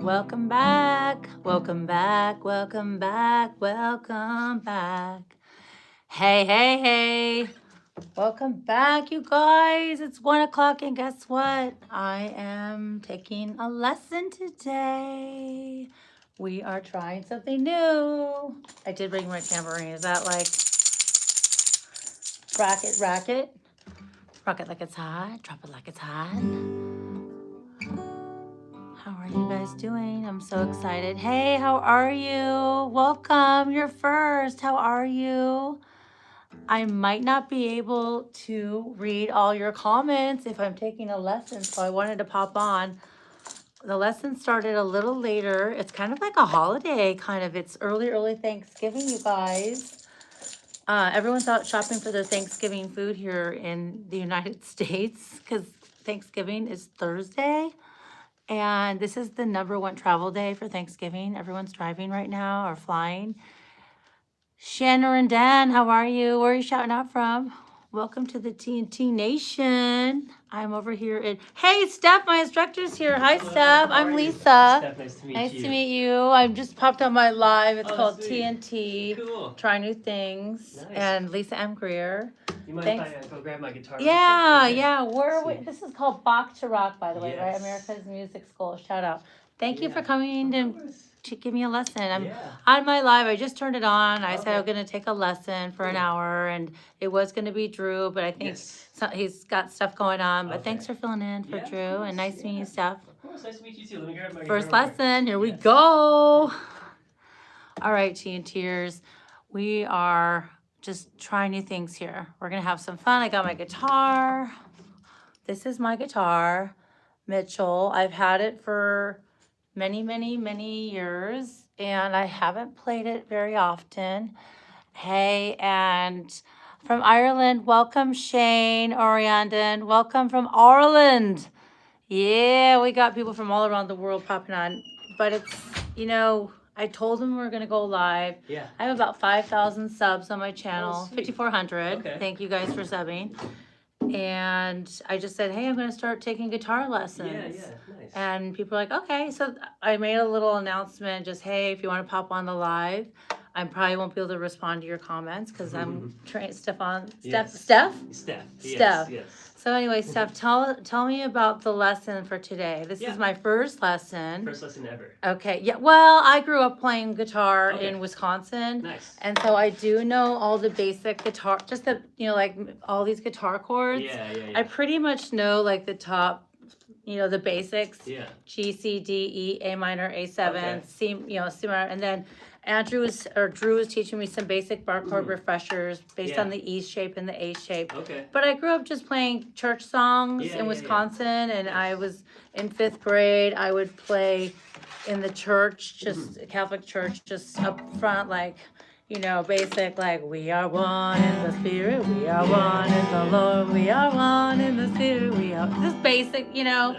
Welcome back. Welcome back. Welcome back. Welcome back. Hey, hey, hey. Welcome back, you guys. It's 1 o'clock, and guess what? I am taking a lesson today. We are trying something new. I did bring my tambourine. Is that like racket, racket? Rock it like it's hot, drop it like it's hot. How are you guys doing? I'm so excited. Hey, how are you? Welcome. You're first. How are you? I might not be able to read all your comments if I'm taking a lesson, so I wanted to pop on. The lesson started a little later. It's kind of like a holiday, kind of. It's early Thanksgiving, you guys. Everyone's out shopping for their Thanksgiving food here in the United States because Thanksgiving is Thursday. And this is the #1 travel day for Thanksgiving. Everyone's driving right now or flying. Shannon and Dan, how are you? Where are you shouting out from? Welcome to the TNT Nation. I'm over here in. Hey, Steph, my instructor's here. Hi, Hello, Steph. how I'm are you? Lisa. Steph, nice to meet Nice you. to meet you. I just popped on my live. It's Oh, called sweet. TNT. Cool. Try new things. Nice. And Lisa M. Greer. You mind Thanks. if I go grab my guitar? Yeah, Okay. yeah. Where are we? Sweet. This is called Bach to Rock, by the way, right? Yes. America's Music School. Shout out. Thank you Yeah. for coming Of to course. give me a lesson. I'm Yeah. on my live. I just turned it on. I said Okay. I'm going to take a lesson for an Cool. hour, and it was going to be Drew, but I think Yes. he's got stuff going on. But Okay. thanks for filling in for Yeah, of Drew, course. and nice to meet Yeah. you, Steph. Of course, nice to meet you too. Let me grab my First guitar real quick. lesson. Here we Yes. go. All right, TNTers. We are just trying new things here. We're going to have some fun. I got my guitar. This is my guitar, Mitchell. I've had it for many years, and I haven't played it very often. Hey, and from Ireland, welcome Shane Oriandon. Welcome from Ireland. Yeah, we got people from all around the world popping on, but I told them we are gonna go live. Yeah. I have about 5,000 subs on my channel, sweet. 5,400. Okay. Thank you guys for subbing. And I just said, hey, I'm gonna start taking guitar lessons. Yeah. Nice. And people are like, okay. So I made a little announcement, just, hey, if you want to pop on the live, I probably won't be able to respond to your comments because I'm trained. Yes. Steph. Yes. Yes. So anyway, Steph, tell me about the lesson for today. This Yeah. is my first lesson. First lesson ever. Okay. Yeah. Well, I grew up playing guitar Okay. in Wisconsin. Nice. And so I do know all the basic guitar, just the, like all these guitar chords. Yeah. I pretty much know like the top, the basics. Yeah. G, C, D, E, A minor, A7, Okay. C, C minor, and then Drew was teaching me some basic bar chord refreshers based Yeah. on the E shape and the A shape. Okay. But I grew up just playing church songs Yeah, in yeah. Wisconsin, and Nice. I was in 5th grade. I would play in the church, just Catholic church, just up front, like, basic, like, we are one in the spirit, we are one in the Lord, we are one in the spirit, we are, just basic, Nice.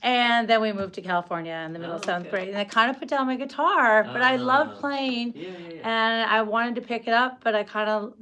And then we moved to California in the middle of 7th Okay. grade, and I kind of put down my guitar, but I love playing, Yeah. and I wanted to pick it up, but I kind of,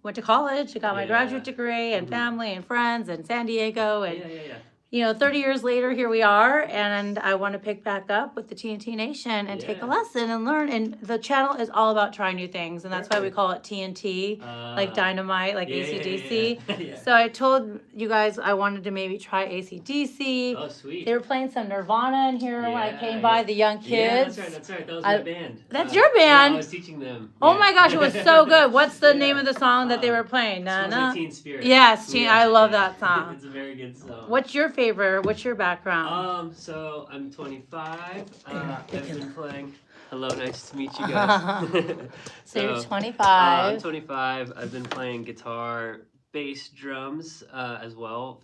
went to college, I got my Yeah. graduate degree, and family, and friends, and San Diego, and Yeah. 30 years later, here we are, and I want to pick back up with the TNT Nation and take a Yeah. lesson and learn. And the channel is all about trying new things, and that's why we Perfect. call it TNT, like dynamite, like Yeah, AC/DC. Yeah. So I told you guys I wanted to maybe try AC/DC. Oh, sweet. They were playing some Nirvana in here when I Yeah, came by, yeah. the young Yeah, kids. that's right. That was I- my band. That's your Yeah, band? I was teaching them. Oh Yeah. my gosh, it was so good. What's the name Yeah. of the song that they were playing? Smells Nana? Like Teen Spirit. Yes, Yeah, I love yeah. that song. It's a very good song. What's your favorite? What's your background? So I'm 25. I've been playing. Hello, nice to meet you guys. So you're I'm 25. 25. I've been playing guitar, bass, drums as well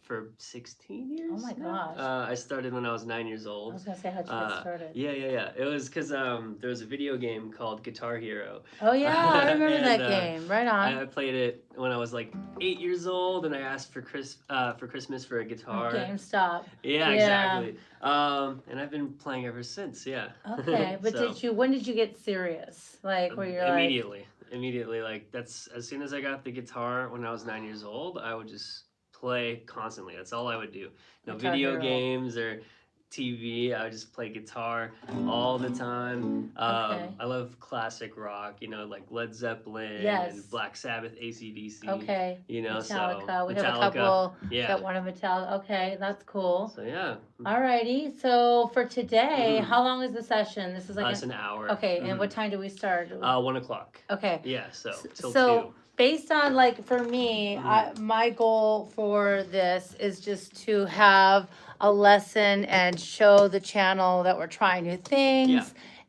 for 16 years. Oh my now. gosh. I started when I was 9 years I old. was gonna say, how'd you get started? Yeah. It was because there was a video game called Guitar Hero. Oh yeah, I remember And, that game. Right on. I played it when I was like 8 years old, and I asked for Christmas for a guitar. GameStop. Yeah, exactly. And I've been playing ever since. Yeah. Okay, but So, when did you get serious? Like where you're immediately, like that's as soon as I got the guitar when I was 9 years old, I would just play constantly. That's all I would do. No Guitar video Hero. games or TV. I would just play guitar all the time. Okay. I love classic rock, like Led Zeppelin Yes. and Black Sabbath, AC/DC. Okay. So Metallica. We have a Metallica. couple. Yeah. Got one of Metallica. Okay, that's cool. So yeah. Alrighty. So for today, how long is the session? This is like it's an hour. Okay, and what time do we start? 1:00. Okay. Yeah. So till So 2. based on like for me, my goal for this is just to have a lesson and show the channel that we're trying new things. Yeah.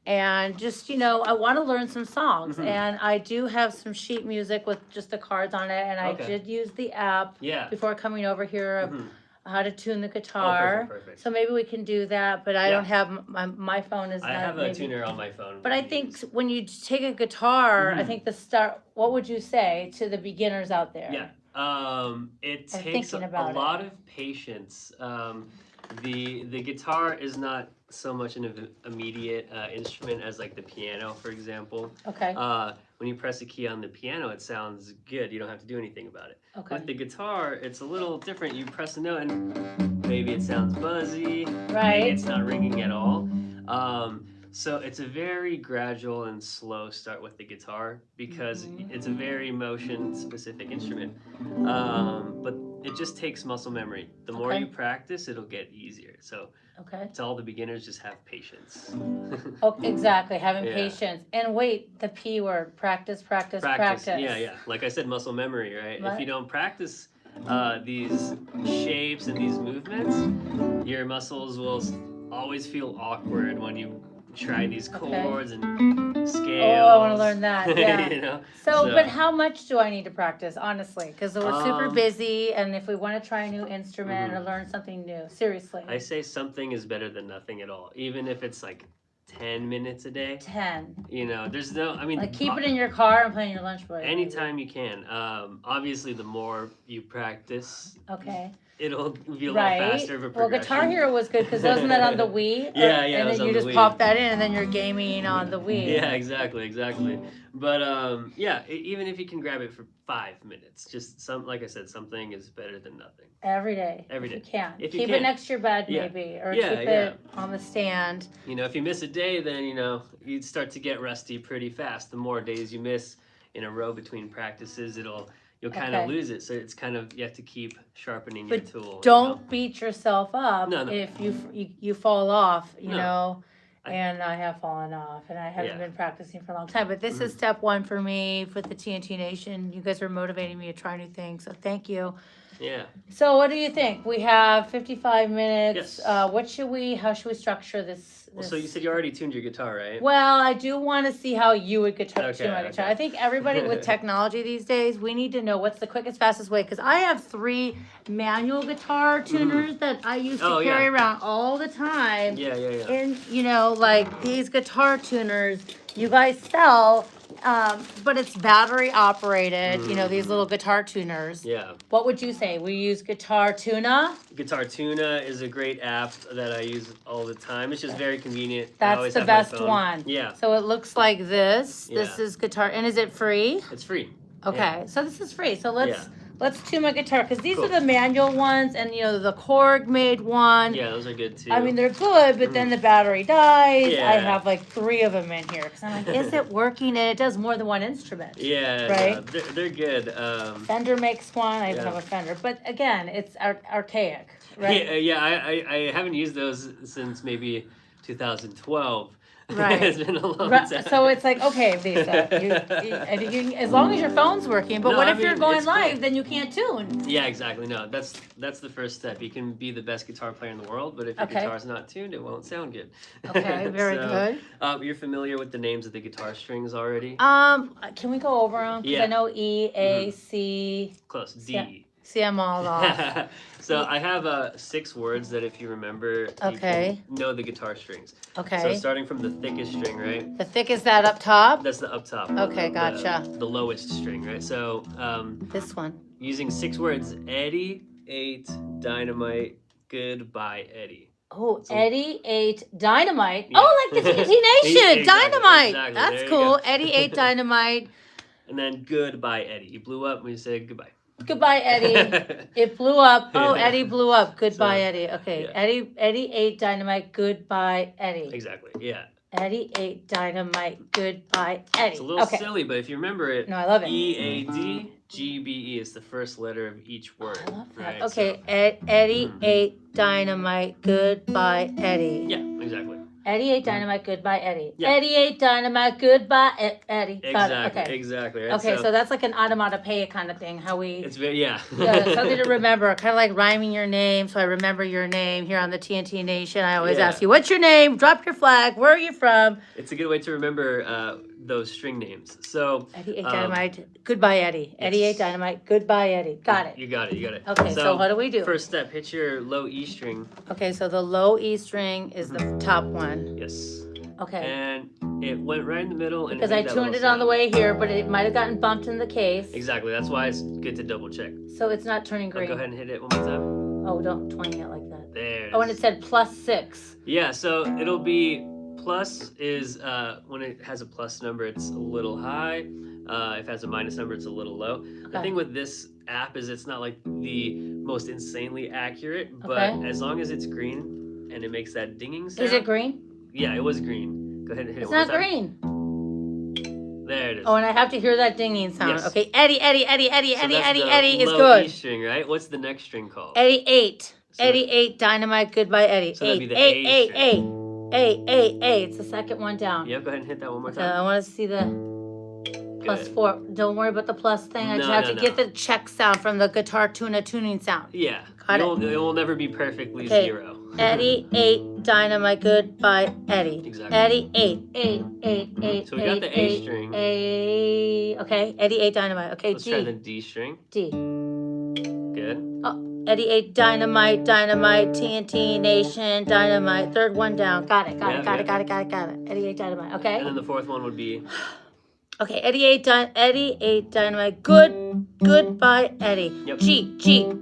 And just, I want to learn some songs. And I do have some sheet music with just the cards on it. And I did use the app before coming over here of how to tune the guitar. Perfect. So maybe we can do that. But I don't have my phone is I not have a tuner on my phone. But I think when you take a guitar, I think what would you say to the beginners out there? Yeah. It takes a lot of patience. The guitar is not so much an immediate instrument as like the piano, for example. Okay. When you press a key on the piano, it sounds good. You don't have to do anything about it. Okay. With the guitar, it's a little different. You press a note and maybe it sounds buzzy. Right. Maybe it's not ringing at all. So it's a very gradual and slow start with the guitar because it's a very motion specific instrument. But it just takes muscle memory. The more you practice, it'll get easier. So to all the beginners, just have patience. Exactly, having patience. And wait, the P word, practice. Yeah. Like I said, muscle memory, right? If you don't practice these shapes and these movements, your muscles will always feel awkward when you try these chords and scales. Oh, I want to learn that. Yeah. So, but how much do I need to practice, honestly? Because we're super busy, and if we want to try a new instrument or learn something new, seriously. I say something is better than nothing at all, even if it's like 10 minutes a day. 10. There's no, like keep it in your car and play in your lunch break. Anytime you can. Obviously, the more you practice. It'll be a little faster of a progression. Well, Guitar Hero was good because wasn't that on the Wii? Yeah. And then you just pop that in and then you're gaming on the Wii. Yeah, exactly. But even if you can grab it for 5 minutes, just like I said, something is better than nothing. Every day. Every day. If you can. If keep it next to your bed maybe, or keep it on the stand. If you miss a day, then you'd start to get rusty pretty fast. The more days you miss in a row between practices, you'll kind of lose it. So it's kind of, you have to keep sharpening your tool. Don't beat yourself up if you fall off, know. And I have fallen off, and I haven't been practicing for a long time. But this is step one for me for the TNT Nation. You guys are motivating me to try new things, so thank you. Yeah. So what do you think? We have 55 minutes. Yes. How should we structure this? Well, so you said you already tuned your guitar, right? Well, I do want to see how you would tune my guitar. I think everybody with technology these days, we need to know what's the quickest, fastest way. Because I have 3 manual guitar tuners that I used to carry around all the time. Yeah. And, like these guitar tuners you guys sell, but it's battery operated, these little guitar tuners. Yeah. What would you say? We use Guitar Tuna? Guitar Tuna is a great app that I use all the time. It's just very convenient. That's the best one. Yeah. So it looks like this. This is guitar. And is it free? It's free. Okay. So this is free. So let's tune my guitar because these are the manual ones and the Korg made one. Yeah, those are good too. I mean, they're good, but then the battery dies. I have like 3 of them in here because I'm like, is it working? And it does more than one instrument. Yeah. Right? They're good. Fender makes one. I even have a Fender. But again, it's archaic, right? Yeah, I haven't used those since maybe 2012. Right. It's been a long time. So it's like, okay, Lisa, as long as your phone's working, but what if you're going live, then you can't tune? Yeah, exactly. No, that's the first step. You can be the best guitar player in the world, but if your guitar's not tuned, it won't sound good. Okay, very good. You're familiar with the names of the guitar strings already? Can we go over them? Because I know E, A, C. Close. D. See, I'm all off. So I have 6 words that if you remember, you can know the guitar strings. Okay. So starting from the thickest string, right? The thickest that up top? That's the up top. Okay, gotcha. The lowest string, right? So this one. Using 6 words: Eddie, 8, dynamite, goodbye, Eddie. Oh, Eddie ate dynamite. Yeah. Oh, like the TNT Nation. Dynamite. Exactly. That's cool. Eddie ate dynamite. And then goodbye, Eddie. You blew up when you said goodbye. Goodbye, Eddie. It blew up. Oh, Yeah. Eddie blew up. Goodbye, So, Eddie. Okay, yeah. Eddie ate dynamite. Goodbye, Eddie. Exactly. Yeah. Eddie ate dynamite. Goodbye, Eddie. It's a little Okay. silly, but if you remember it, No, I love it. EADGBE is the first letter of each word. I love that. Right? Okay, So, Eddie ate dynamite. Goodbye, Eddie. yeah, exactly. Eddie ate dynamite. Goodbye, Eddie. Yeah. Eddie ate dynamite. Goodbye, Eddie. Got Exactly. it. Okay. Exactly. Right? Okay, so that's like an onomatopoeia kind of thing. How we. It's very Yeah, something to remember, kind of like rhyming your name. So I remember your name here on the TNT Nation. I always ask you, what's your name? Drop your flag. Where are you from? It's a good way to remember those string names. So Eddie ate dynamite. Goodbye, Eddie. Eddie ate dynamite. Goodbye, Eddie. Got it. You got it. You got it. Okay, so what do we do? First step, hit your low E string. Okay, so the low E string is the top one. Yes. Okay. And it went right in the middle. And Because I tuned it on the way here, but it might have gotten bumped in the case. Exactly. That's why it's good to double check. So it's not turning green. Go ahead and hit it one more time. Oh, don't twang it like that. There. Oh, and it said +6. Yeah, so it'll be plus is when it has a plus number, it's a little high. If it has a minus number, it's a little low. Okay. The thing with this app is it's not like the most insanely accurate, but as long as it's green and it makes that dinging sound. Is it green? Yeah, it was green. Go ahead and hit it's it one more time. It's not green. There it is. Oh, and I have to hear that dinging sound. Yes. Okay, Eddie So that's the Eddie is low good. E string, right? What's the next string called? Eddie ate. So- Eddie ate dynamite. Goodbye, Eddie. So that'd be the A. A It's the second one down. Yep, go ahead and hit that one more Okay, time. I want to see the Good. +4. Don't worry about the plus thing. I just No, have no, to get no. the check sound from the guitar tuning sound. Yeah. Got it. It will never be perfectly Okay. 0. Eddie ate dynamite. Goodbye, Eddie. Exactly. Eddie ate. So we got the A string. Okay, Eddie ate dynamite. Okay, Let's try the D string. D. Good. Oh, Eddie ate dynamite, TNT Nation, dynamite. Third one down. Got it. Eddie ate dynamite. Okay. And then the fourth one would be. Okay, Eddie ate dynamite. Goodbye, Eddie. Yep. G.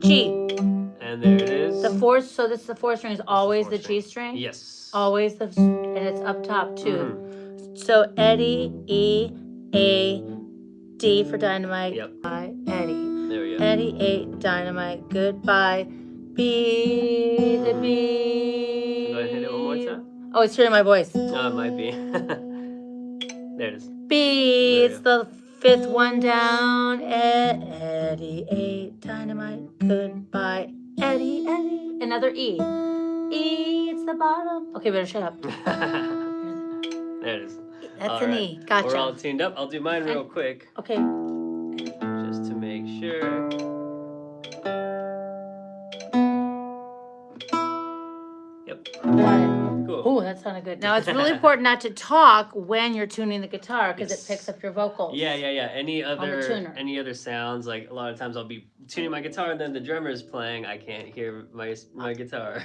And there it is. The fourth, so this the fourth string is always the G string? Yes. Always and it's up top too. Mhm. So Eddie, E, A, D for dynamite. Yep. Bye, Eddie. There we go. Eddie ate dynamite. Goodbye. B, the B. Go ahead and hit it one more time. Oh, it's hearing my voice. Oh, it might be. There it is. B, There it's you the fifth one down. Eddie ate dynamite. Goodbye, Eddie. Another E. E, it's the bottom. Okay, better shut up. There it is. That's All an right. E. Gotcha. We're all tuned up. I'll do mine real quick Okay. just to make sure. Yep. Got it. Cool. Ooh, that sounded good. Now, it's really important not to talk when you're tuning the guitar because Yes. it picks up your vocals. Yeah. Any tuner. other sounds? Like a lot of times I'll be tuning my guitar and then the drummer is playing. I can't hear my guitar.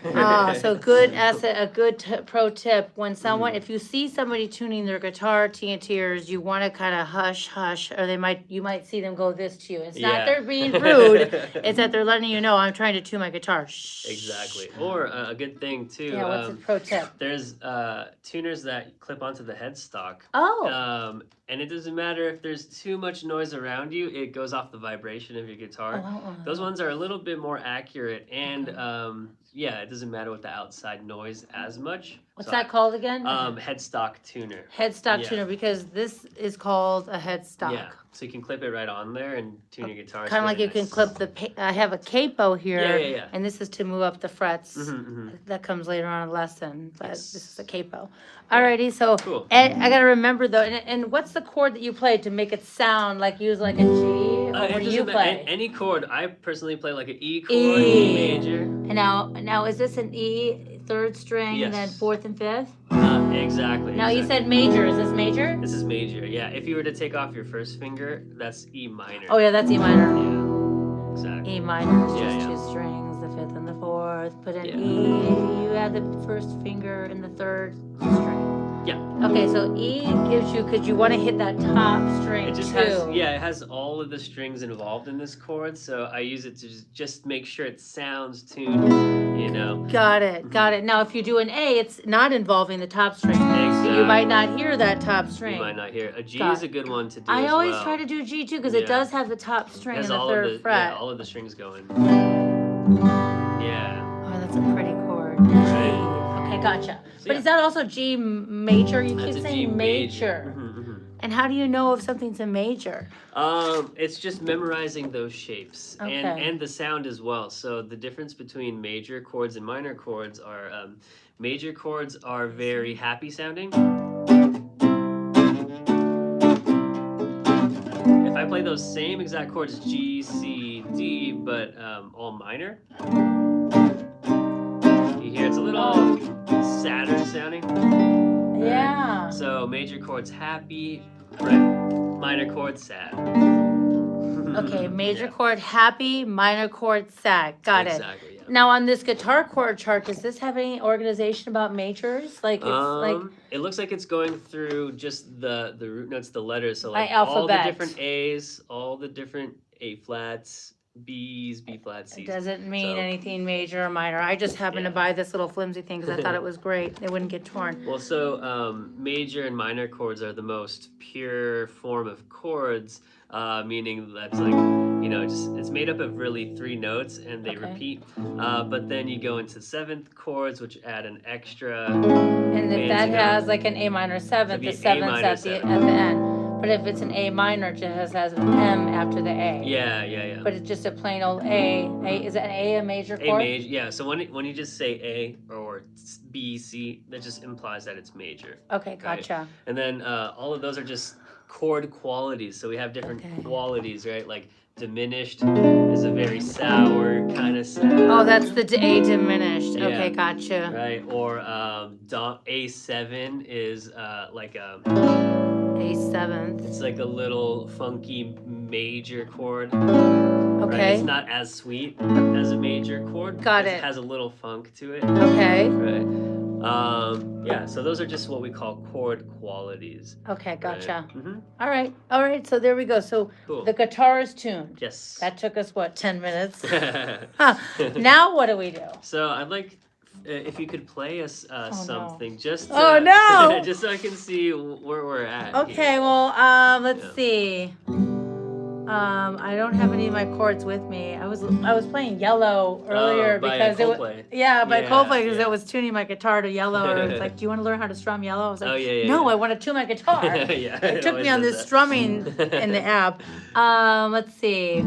So good as a good pro tip when someone, if you see somebody tuning their guitar, TNTers, you want to kind of hush, or you might see them go this to you. It's not they're being rude. It's that they're letting you know I'm trying to tune my guitar. Shh. Exactly. Or a good thing too. Yeah, what's a pro tip? There's tuners that clip onto the headstock. Oh. And it doesn't matter if there's too much noise around you, it goes off the vibration of your guitar. Those ones are a little bit more accurate, and it doesn't matter with the outside noise as much. What's that called again? Headstock tuner. Headstock tuner, because this is called a headstock. Yeah, so you can clip it right on there and tune your guitar. Kind of like you can clip I have a capo here, Yeah. and this is to move up the frets. Mm-hmm. That comes later on in a lesson, but Yes. this is a capo. Alrighty, so Cool. I gotta remember though, and what's the chord that you play to make it sound like use like a G? Or what do you play? Any chord. I personally play like an E chord, E. E major. And now is this an E third string and then Yes. fourth and fifth? Exactly. Now you said major. Is this major? This is major. Yeah. If you were to take off your first finger, that's E minor. Oh yeah, that's E minor. Yeah. Exactly. E minor is Yeah, just yeah. two strings, the fifth and the fourth. Put an Yeah. E. You add the first finger in the third string. Yeah. Okay, so E gives you, because you want to hit that top string It just too. it has all of the strings involved in this chord, so I use it to just make sure it sounds tuned you know. Got it. Got it. Now, if you do an A, it's not involving the top string. Exactly. So you might not hear that top string. You might not hear. A G Got is a good one to do I as always well. try to do G too because Yeah. it does have the top It string has and the all third of the fret. all of the strings going. Yeah. Oh, that's a pretty chord. Right. G. Okay, gotcha. So, But yeah. is that also G major? You That's keep a saying G major. major. And how do you know if something's a major? It's just memorizing those shapes Okay. and the sound as well. So the difference between major chords and minor chords are major chords are very happy sounding. If I play those same exact chords, G, C, D, but all minor, you hear it's a little sadder sounding. Yeah. So major chords happy, right? Minor chords sad. Okay, major Yeah. chord happy, minor chord sad. Got it. Exactly. Yeah. Now on this guitar chord chart, does this have any organization about majors? Like it's like It looks like it's going through just the root notes, the letters. So By like all the alphabet. different A's, all the different A flats, B's, B flats, it C's. doesn't mean So- anything major or minor. I just happened to Yeah. buy this little flimsy thing because I thought it was great. They wouldn't get torn. Well, so major and minor chords are the most pure form of chords, meaning that's like, you know, just it's made up of really 3 notes and they Okay. repeat. But then you go into 7th chords, which add an extra. And if that fancy has note. like an A minor seventh, That'd the be A seventh's minor at the seventh. end. But if it's an A minor, it just has an M after the A. Yeah. But it's just a plain old A. Is an A a major A chord? major, yeah. So when you just say A or B, C, that just implies that it's major. Okay, gotcha. And then all of those are just chord qualities. So we have different Okay. qualities, right? Like diminished is a very sour kind of sound. Oh, that's the A diminished. Yeah. Okay, gotcha. Right. Or A7 is like A seventh. it's like a little funky major chord. Right? Okay. It's not as sweet as a major chord. Got It it. has a little funk to it. Okay. Right. Yeah, so those are just what we call chord qualities. Okay, gotcha. Right? Mm-hmm. All right. All right. So there we go. So Cool. the guitar is tuned. Yes. That took us what, 10 minutes? Huh. Now what do we do? So I'd like if you could play us no. something just Oh, no! just so I can see where we're at. Okay, here. well, let's Yeah. see. I don't have any of my chords with me. I was playing Yellow earlier by because it was Coldplay. by Yeah, Coldplay because yeah. it was tuning my guitar to Yellow. Or it's like, do you want to learn how to strum Yellow? I was like, Oh, yeah, no, yeah. I want to tune my guitar. Yeah, It took me on this strumming in the app. Let's see.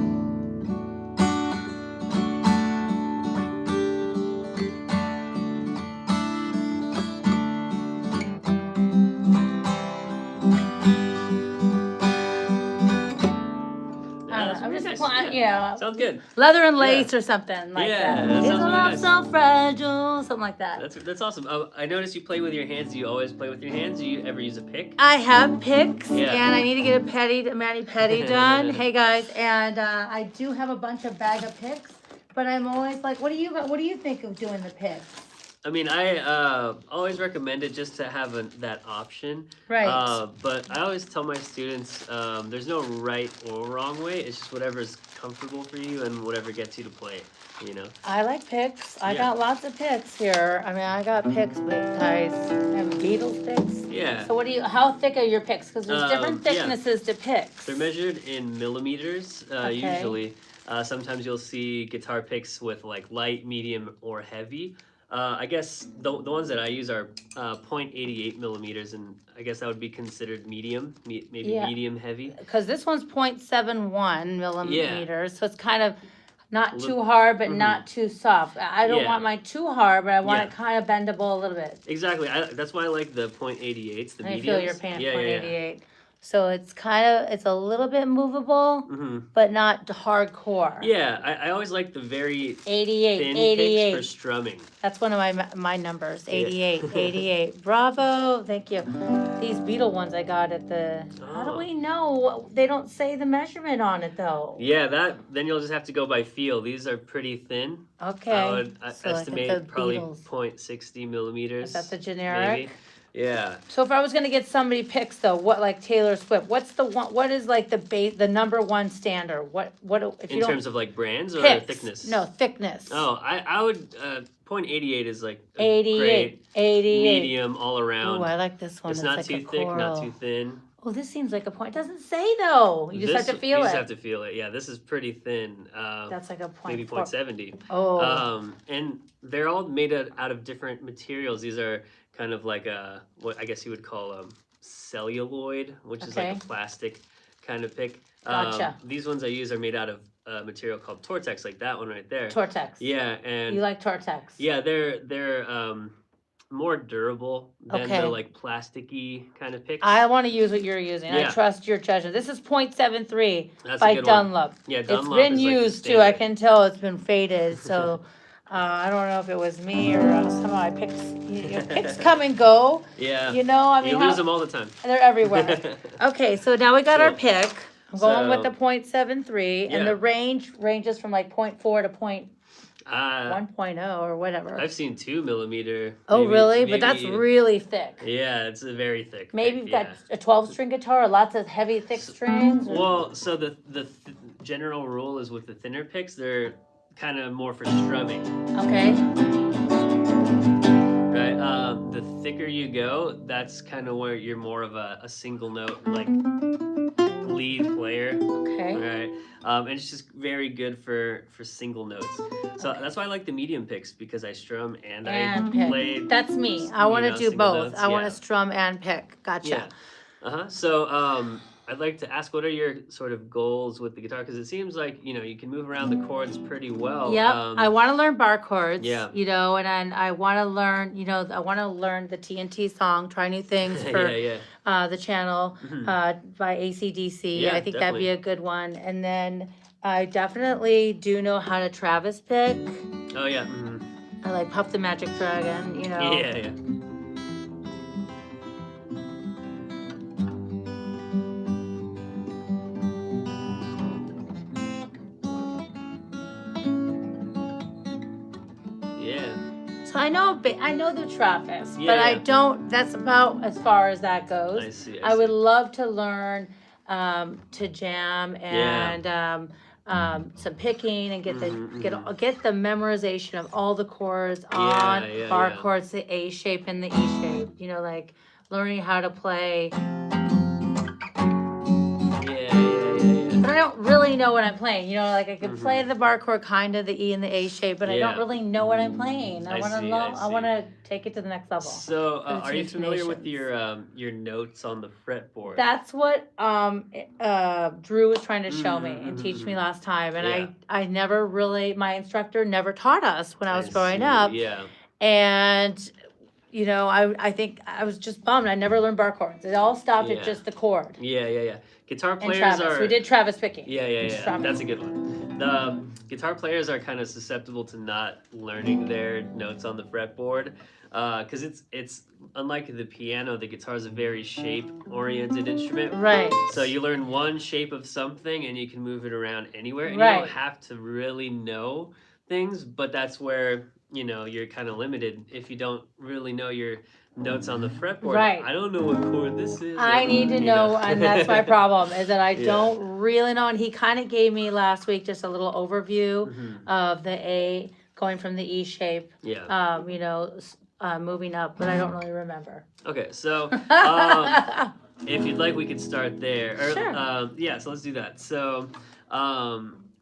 I'm just playing, Sounds good. leather and lace or something like Yeah, that. that It's sounds a really love nice. so fragile, something like that. That's awesome. I noticed you play with your hands. Do you always play with your hands? Do you ever use a pick? I have picks, Yeah. and I need to get a mani-pedi done. Hey guys, and I do have a bunch of bag of picks, but I'm always like, what do you think of doing the picks? I mean, I always recommend it just to have that option. Right. But I always tell my students there's no right or wrong way. It's just whatever's comfortable for you and whatever gets you to play. You know. I like picks. I Yeah. got lots of picks here. I mean, I got picks, guys. I have Beatles picks. Yeah. So how thick are your picks? Because there's different Yeah. thicknesses to picks. They're measured in millimeters usually. Sometimes you'll see guitar picks with like light, medium, or heavy. I guess the ones that I use are 0.88 millimeters, and I guess that would be considered medium, maybe Yeah. medium heavy. Because this one's 0.71 millimeters, so it's kind of not Little- too hard, but not too soft. I don't Yeah. want mine too hard, but I want Yeah. it kind of bendable a little bit. Exactly. That's why I like the 0.88s, the I mediums. feel your pants, Yeah. 0.88. So it's it's a little bit movable, Hmm. but not hardcore. Yeah, I always like the very 88, thin picks 88. for strumming. That's one of my numbers, Yeah. 88, 88. Bravo, thank you. These Beetle ones I got at the, how do Oh. we know? They don't say the measurement on it though. Yeah, then you'll just have to go by feel. These are pretty thin. Okay. I would So like at estimate the probably Beatles. 0.60 millimeters. Is that the generic? Maybe. Yeah. So if I was gonna get somebody picks though, what like Taylor Swift, what's the one? What is like the number one standard? What if you In don't terms of like brands or picks? thickness? No, thickness. Oh, I would .88 is like a 88, great 88. medium all Ooh, around. I like this one. It's It's not like a too thick, not coral. too thin. Oh, this seems like a point. It doesn't say though. You just have This to feel you just it. have to feel it. Yeah, this is pretty thin. That's like a point. Maybe .70. Oh. And they're all made out of different materials. These are kind of like what I guess you would call celluloid, which is like Okay. a plastic kind of pick. Gotcha. These ones I use are made out of a material called Tortex, like that one right there. Tortex. Yeah, and You like Tortex? yeah, they're more durable than the Okay. like plasticky kind of picks. I want to use what you're using. I Yeah. trust your judgment. This is .73 That's a by good one. Dunlop. Yeah, It's Dunlop been is like the used too. I standard. can tell it's been faded. So I don't know if it was me or somehow I picked. Your picks come and go. Yeah. You know, I mean, You lose them all the time. they're everywhere. Okay, so now we got our Cool. pick. I'm going with So- the .73, Yeah. and the range ranges from like .4 to .1.0 Uh, or whatever. I've seen 2 millimeter. Oh, maybe- really? But that's maybe- really thick. Yeah, it's a very thick. Maybe pick, you've got a 12-string guitar, lots of heavy, thick strings. or- Well, so the general rule is with the thinner picks, they're kind of more for strumming, Okay. right? The thicker you go, that's kind of where you're more of a single note like lead player. Okay. Right, and it's just very good for single notes. So that's why I like the medium picks because I strum and I pick. play. That's me. I want to do single both. notes, I want yeah. to strum and pick. Gotcha. Yeah. So I'd like to ask, what are your sort of goals with the guitar? Because it seems like you can move around the chords pretty well. Yep. I want to learn bar chords. Yeah. And then I want to learn. I want to learn the TNT song. Try new things for the channel by AC/DC. Yeah, I think that'd be a good one. And then I definitely do know how to Travis pick. Oh yeah. I like Puff the Magic Dragon. Yeah. Yeah. So I know the Travis, Yeah, but I yeah. don't. That's about as far as that goes. I see. I would love to learn to jam and some picking and get get the memorization of all the chords on bar chords, the A shape and the E shape. Like learning how to play. But I don't really know what I'm playing. Like I can play the bar chord, kind of the E and the A shape, but I don't really know what I'm playing. I want to take it to the next level. So, For the are you familiar with intonations. your notes on the fretboard? That's what Drew was trying to show me and teach me last time, and Yeah. I never really, my instructor never taught us when I was growing see. up, Yeah. and I think I was just bummed. I never learned bar chords. It all stopped at just the chord. Yeah. Guitar And players Travis, we did Travis picking. Yeah. strumming. That's a good one. The guitar players are kind of susceptible to not learning their notes on the fretboard, because it's unlike the piano. The guitar is a very shape-oriented instrument. Right. So you learn one shape of something, and you can move it around anywhere, and you Right. don't have to really know things. But that's where you're kind of limited if you don't really know your notes on the fretboard. Right. I don't know what chord this is. I need to know, and that's my problem, is that I Yeah. don't really know. And he kind of gave me last week just a little overview of the A going from the E shape, Yeah. moving up, but I don't really remember. Okay, so if you'd like, we could start there. Sure. Yeah, so let's do that. So,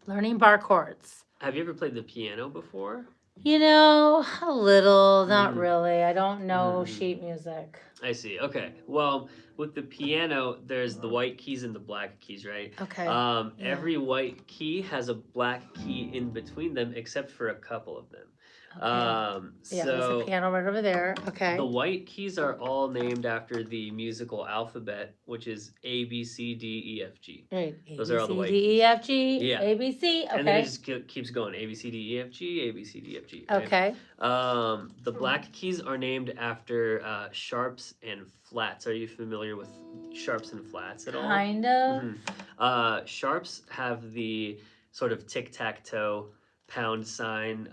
Learning bar chords. have you ever played the piano before? A little, not really. I don't know sheet music. I see. Okay. Well, with the piano, there's the white keys and the black keys, right? Okay. Every white key has a black key in between them, except for a couple of them. Yeah, there's So a piano right over there. Okay. the white keys are all named after the musical alphabet, which is A, B, C, D, E, F, G. Right. Those are all the white D, E, F, G, Yeah. A, B, C. And then it Okay. just keeps going. A, B, C, D, E, F, G, A, B, C, D, F, G. Right? Okay. The black keys are named after sharps and flats. Are you familiar with sharps and flats at all? Kind of. Sharps have the sort of tic-tac-toe pound sign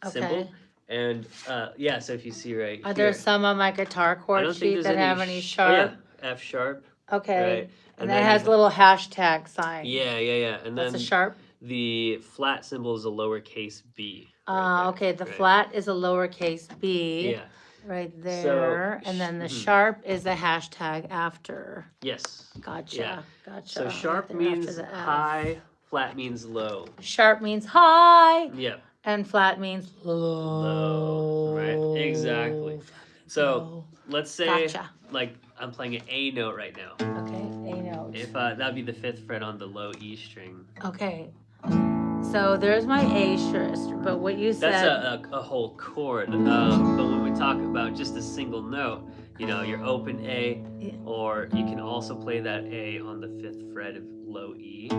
symbol, And yeah, so if you see right Are here, there some on my guitar I chord don't think sheet there's that any. have any Oh sharp? yeah, F sharp. Okay. Right. And then that you has a little hashtag sign. Yeah. And That's a then sharp. the flat symbol is a lowercase b. Right there, Okay, the right? flat is a lowercase b. Yeah. Right So, there. And then the sharp is a hashtag after. Yes. Gotcha. Yeah. Gotcha. So right sharp there after means the F. high, flat means low. Sharp means high. Yep. And flat means Low. Right. Exactly. Flat means So low. let's say Gotcha. like I'm playing an A note right now. Okay, A note. If that'd be the 5th fret on the low E string. Okay. So there's my A string, but what you said. That's a whole chord. But when we talk about just a single note, you know, your open A, or you can also play that A on the 5th fret of low E.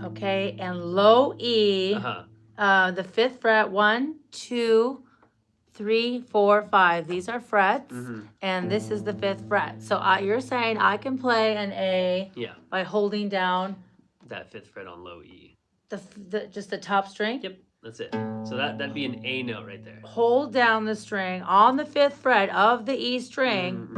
Okay, and low E, the 5th fret, 1, 2, 3, 4, 5. These are frets, and this is the 5th fret. So you're saying I can play an A by holding down that 5th fret on low E. Just the top string? Yep, that's it. So that'd be an A note right there. Hold down the string on the 5th fret of the E string,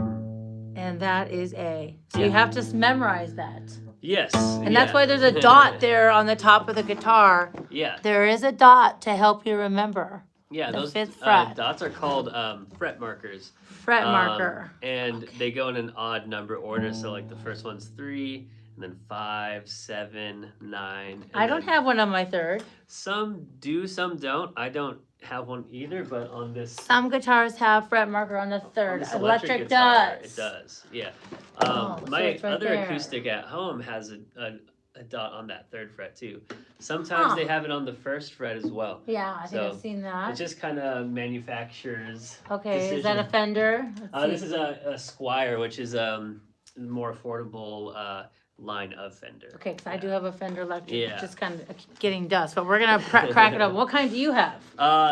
and that is A. So you have to memorize that. Yes. And that's why there's a dot there on the top of the guitar. Yeah. There is a dot to help you remember. Yeah, those 5th fret. Dots are called fret markers. Fret marker. And they go in an odd number order. So like the first one's 3, and then 5, 7, 9. I don't have one on my 3rd. Some do, some don't. I don't have one either, but on this. Some guitars have fret marker on the 3rd. This Electric guitar, does. It does, yeah. So my it's right other there. acoustic at home has a dot on that 3rd fret too. Sometimes they have it on the 1st fret as well. Yeah, I think I've seen that. It just kind of manufacturers. Okay, decision. is that a Fender? This is a Squire, which is more affordable line of Fender. Okay, because I do have a Fender Electric. Yeah. Just kind of getting dust, but we're gonna crack it up. What kind do you have?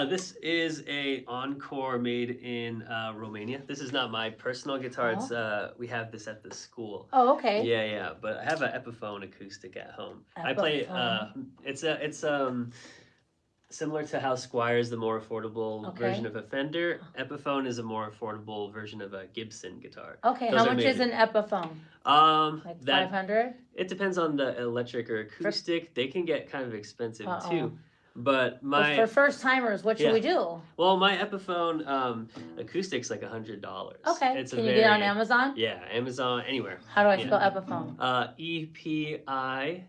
This is a Encore made in Romania. This is not my personal guitar. It's we have this at the school. Oh, okay. Yeah. But I have an Epiphone acoustic at home. I play. It's similar to how Squire is the more affordable version of a Fender. Epiphone is a more affordable version of a Gibson guitar. Okay, how much is an Epiphone? Like 500? It depends on the electric or acoustic. They can get kind of expensive too. But for first timers, what should we do? Well, my Epiphone acoustic's like $100. Okay. Can you get it on Amazon? Yeah, Amazon, anywhere. How do I spell Epiphone? EPIPH.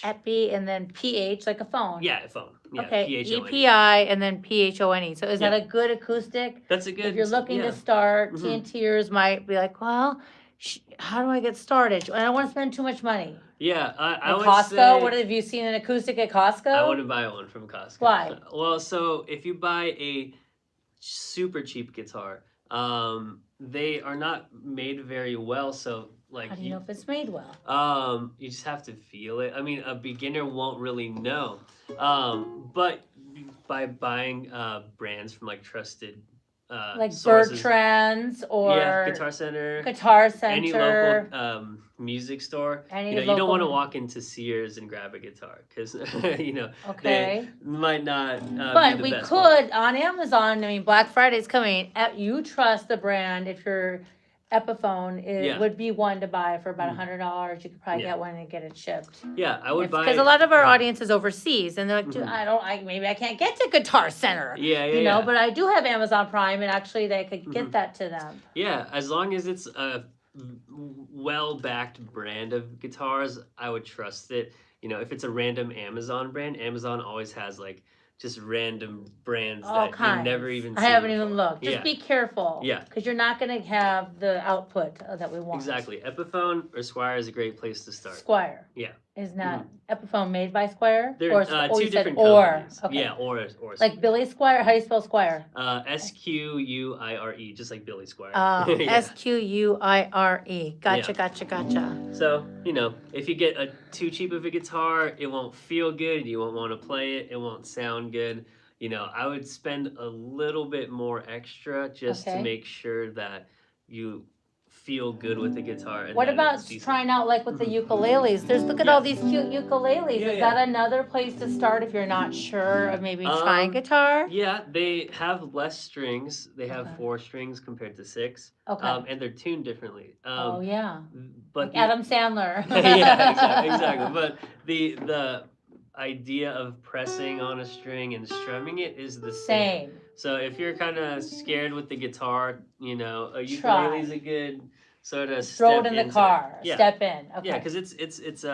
Epi and then PH, like a phone. Yeah, a phone. Yeah, okay, PHONE. EPI and then PHONE. So is that a good acoustic? That's a good. If you're looking to start, TNTers might be like, well, how do I get started? I don't want to spend too much money. Yeah, I would Costco. say, What have you seen an acoustic at Costco? I wouldn't buy one from Costco. Why? Well, so if you buy a super cheap guitar, they are not made very well. So like, how do you know if it's made well? You just have to feel it. I mean, a beginner won't really know. But by buying brands from like trusted like sources, Bertrand's or Guitar Center, any local music store. Any you don't want to walk into Sears and grab a guitar because they might not. But be the we best could on Amazon. I mean, Black Friday's coming. You trust the brand. If your Epiphone, it would be one to buy for about $100. You could probably get one and get it shipped. Yeah, I would buy because a lot of our audience is overseas, and they're like, "Dude, maybe I can't get to Guitar Center." You know, but I do have Amazon Prime, and actually they could get that to them. Yeah, as long as it's a well-backed brand of guitars, I would trust it. You know, if it's a random Amazon brand, Amazon always has like just random brands that you never even see. I haven't even looked. Just Yeah. be careful. Yeah. Because you're not going to have the output that we want. Exactly. Epiphone or Squire is a great place to start. Squire. Yeah. Is not Epiphone made by Squire? They're or two different or. companies. Okay. Yeah, or like Billy Squire? How do you spell Squire? SQUIRE, just like Billy Squire. SQUIRE. Gotcha. So, you know, if you get too cheap of a guitar, it won't feel good. You won't want to play it. It won't sound good. You know, I would spend a little bit more extra just to make sure that you feel good with the guitar. And What that about it's decent. trying out like with the ukuleles? Look at Yeah. all these cute ukuleles. Yeah, Is yeah. that another place to start if you're not sure of maybe trying guitar? Yeah, they have less strings. They have Okay. 4 strings compared to 6. Okay. And they're tuned differently. Oh yeah. But Like Adam Sandler. yeah, exactly. But the idea of pressing on a string and strumming it is the same. Same. So if you're kind of scared with the guitar, a Try. ukulele is a good sort of Throw step it in the into. car. Yeah. Step in. Okay. Yeah, because it's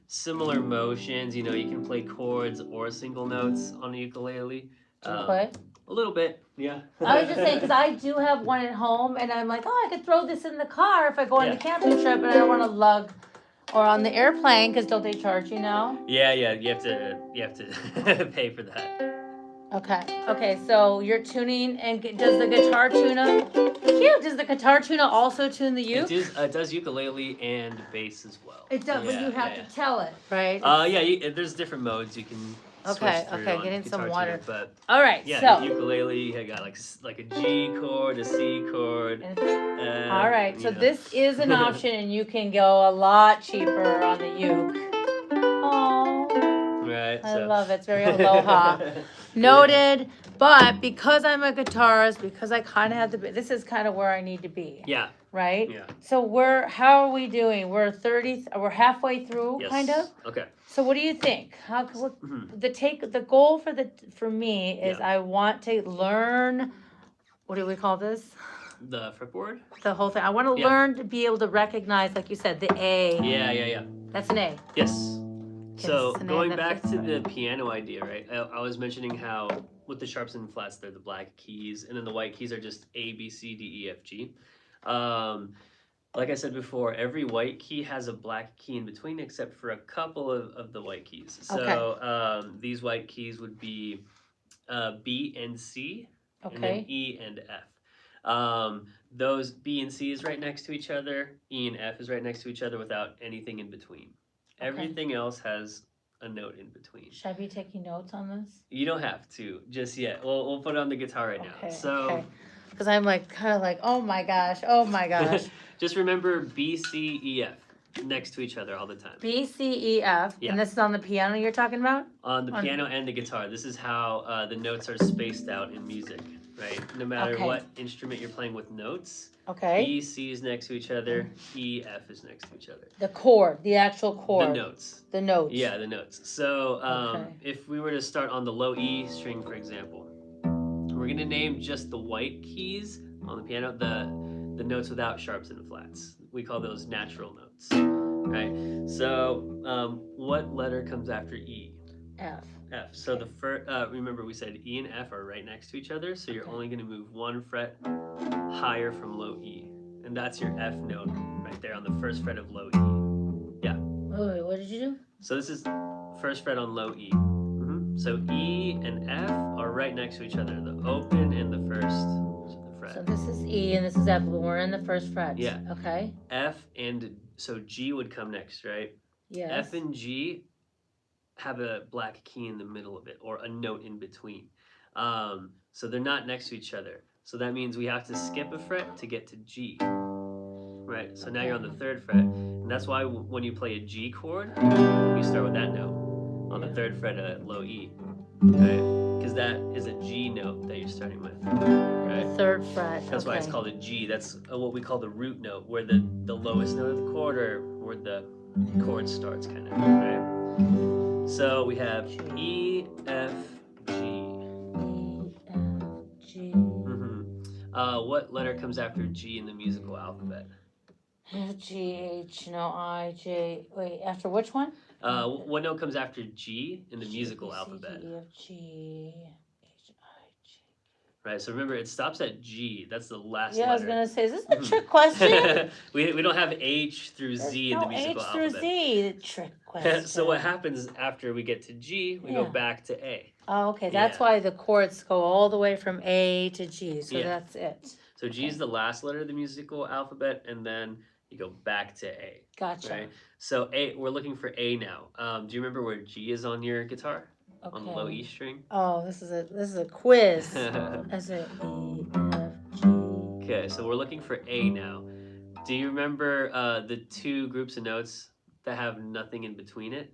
similar motions. You can play chords or single notes on a ukulele. Do you play? A little bit, yeah. I was just saying because I do have one at home, and I'm like, oh, I could throw this in the car if I go on the camping trip, and I don't want to lug, or on the airplane because don't they charge you now? Yeah, you have to pay for that. Okay. So you're tuning, and does the guitar tuna? Cute. Does the guitar tuna also tune the uke? It does ukulele and bass as well. It does, but you have to tell it, right? There's different modes you can. Okay, switch through on getting some Guitar water. Tuner, but All right, yeah, so. the ukulele, I got like a G chord, a C chord. All right, so this is an option, and you can go a lot cheaper on the uke. Oh, Right. I love it. It's very aloha. Noted. But because I'm a guitarist, because I kind of have this is kind of where I need to be. Yeah. Right. Yeah. So how are we doing? We're halfway through, Yes. kind of. Okay. So what do you think? The goal for me is I want to learn. What do we call this? The fretboard. The whole thing. I want to learn to be able to recognize, like you said, the A. Yeah. That's an A. Yes. So an A, going that back fits. to the piano idea, right? I was mentioning how with the sharps and flats, they're the black keys, and then the white keys are just A, B, C, D, E, F, G. Like I said before, every white key has a black key in between, except for a couple of the white keys. So these white keys would be B and C, and then E and F. Those B and C is right next to each other. E and F is right next to each other without anything in between. Everything else has a note in between. Should I be taking notes on this? You don't have to just yet. We'll put it on the guitar right now. So. Because I'm kind of like, oh my gosh. Just remember B, C, E, F next to each other all the time. B, C, E, F. Yeah. And this is on the piano you're talking about? On the piano and the guitar. This is how the notes are spaced out in music, right? No matter what instrument you're playing with notes. Okay. B, C is next to each other. E, F is next to each other. The chord, the actual chord. The notes. The notes. Yeah, the notes. So if we were to start on the low E string, for example, we're going to name just the white keys on the piano, the notes without sharps and flats. We call those natural notes, right? So what letter comes after E? F. F. So the first, remember we said E and F are right next to each other, so you're only going to move one fret higher from low E, and that's your F note right there on the first fret of low E. Yeah. Wait, what did you do? So this is first fret on low E. So E and F are right next to each other, the open and the first fret. So this is E and this is F, but we're in the first fret. Yeah. Okay. F and so G would come next, right? Yes. F and G have a black key in the middle of it, or a note in between. So they're not next to each other. So that means we have to skip a fret to get to G. Right? So now you're on the third fret. And that's why when you play a G chord, you start with that note on the third fret at low E. Right? Because that is a G note that you're starting with. Right? The third fret. That's why it's called a G. That's what we call the root note, where the lowest note of the chord, or where the chord starts, kind of. Right? So we have E, F, G. E, F, G. What letter comes after G in the musical alphabet? F, G, H, no, I, J. Wait, after which one? What note comes after G in the musical B, C, alphabet? D, E, F, G, H, I, J. Right, so remember it stops at G. That's the last Yeah, letter. I was gonna say, is this a trick question? we don't have H through Z in the musical H alphabet. through Z, trick question. So what happens after we get to G? We go back to A. Oh, okay, that's why the chords go all the way from A to G, so that's it. So G is the last letter of the musical alphabet, and then you go back to A. Gotcha. Right? So A, we're looking for A now. Do you remember where G is on your guitar? Okay. On the low E string? Oh, this is a quiz. That's it. E, F, G. Okay, so we're looking for A now. Do you remember the two groups of notes that have nothing in between it?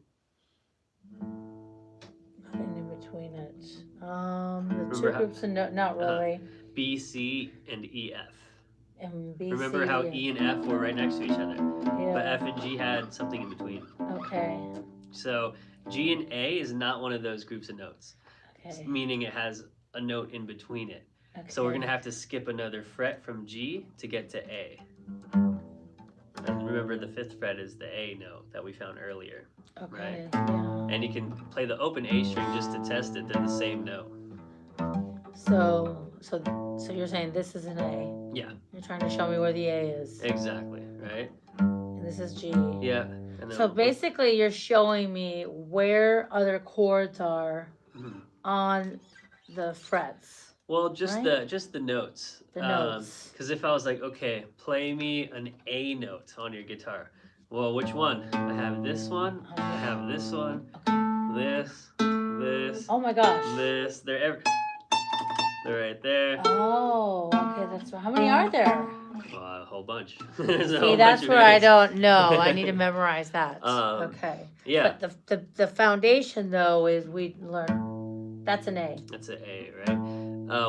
Nothing in between it. The Remember two groups of not really. B, C, and E, F. And B, Remember C, how D. E and F were right next to each other, but Yeah. F and G had something in between. Okay. So G and A is not one of those groups of notes, Okay. meaning it has a note in between it. Okay. So we're gonna have to skip another fret from G to get to A. And remember, the fifth fret is the A note that we found earlier. Okay. Right? Yeah. And you can play the open A string just to test it. They're the same note. So you're saying this is an A. Yeah. You're trying to show me where the A is. Exactly. Right. And this is G. Yeah. And So basically, you're showing me where other chords are on the frets. Well, just right? the notes. The notes. Because if I was like, okay, play me an A note on your guitar. Well, which one? I have this one. I have this one. This. Oh my gosh. This. They're right there. Oh, okay. That's right. How many are there? A whole bunch. See, that's where I don't know. I need to memorize that. Okay. Yeah. But the foundation though is we learn. That's an A. That's an A, right?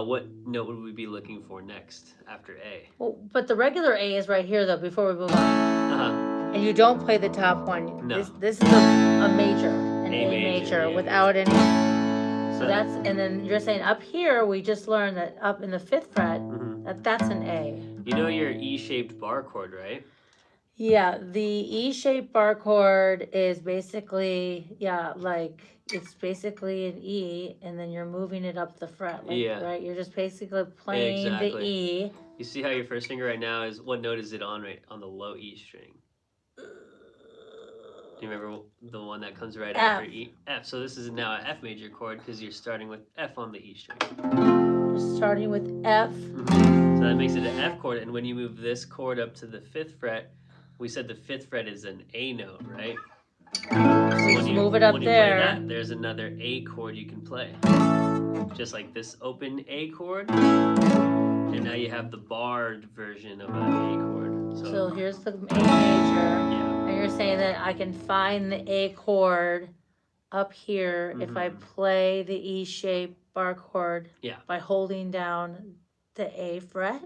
What note would we be looking for next after A? Well, but the regular A is right here though. Before we move on. And you don't play the top one. No. This is a major, an A major yeah. without any. So that's, and then you're saying up here we just learned that up in the fifth fret that's an A. You know your E-shaped bar chord, right? Yeah, the E-shaped bar chord is basically, like, it's basically an E, and then you're moving it up the fret, like, right? You're just basically playing the E. You see how your first finger right now is, what note is it on right on the low E string? Do you remember the one that comes right after E? F. So this is now an F major chord because you're starting with F on the E string. You're starting with F. So that makes it an F chord, and when you move this chord up to the fifth fret, we said the fifth fret is an A note, right? So when you move it up there. Play that, there's another A chord you can play. Just like this open A chord, and now you have the barred version of an A chord. So here's the A major. And you're saying that I can find the A chord up here if I play the E-shaped bar chord by holding down the A fret?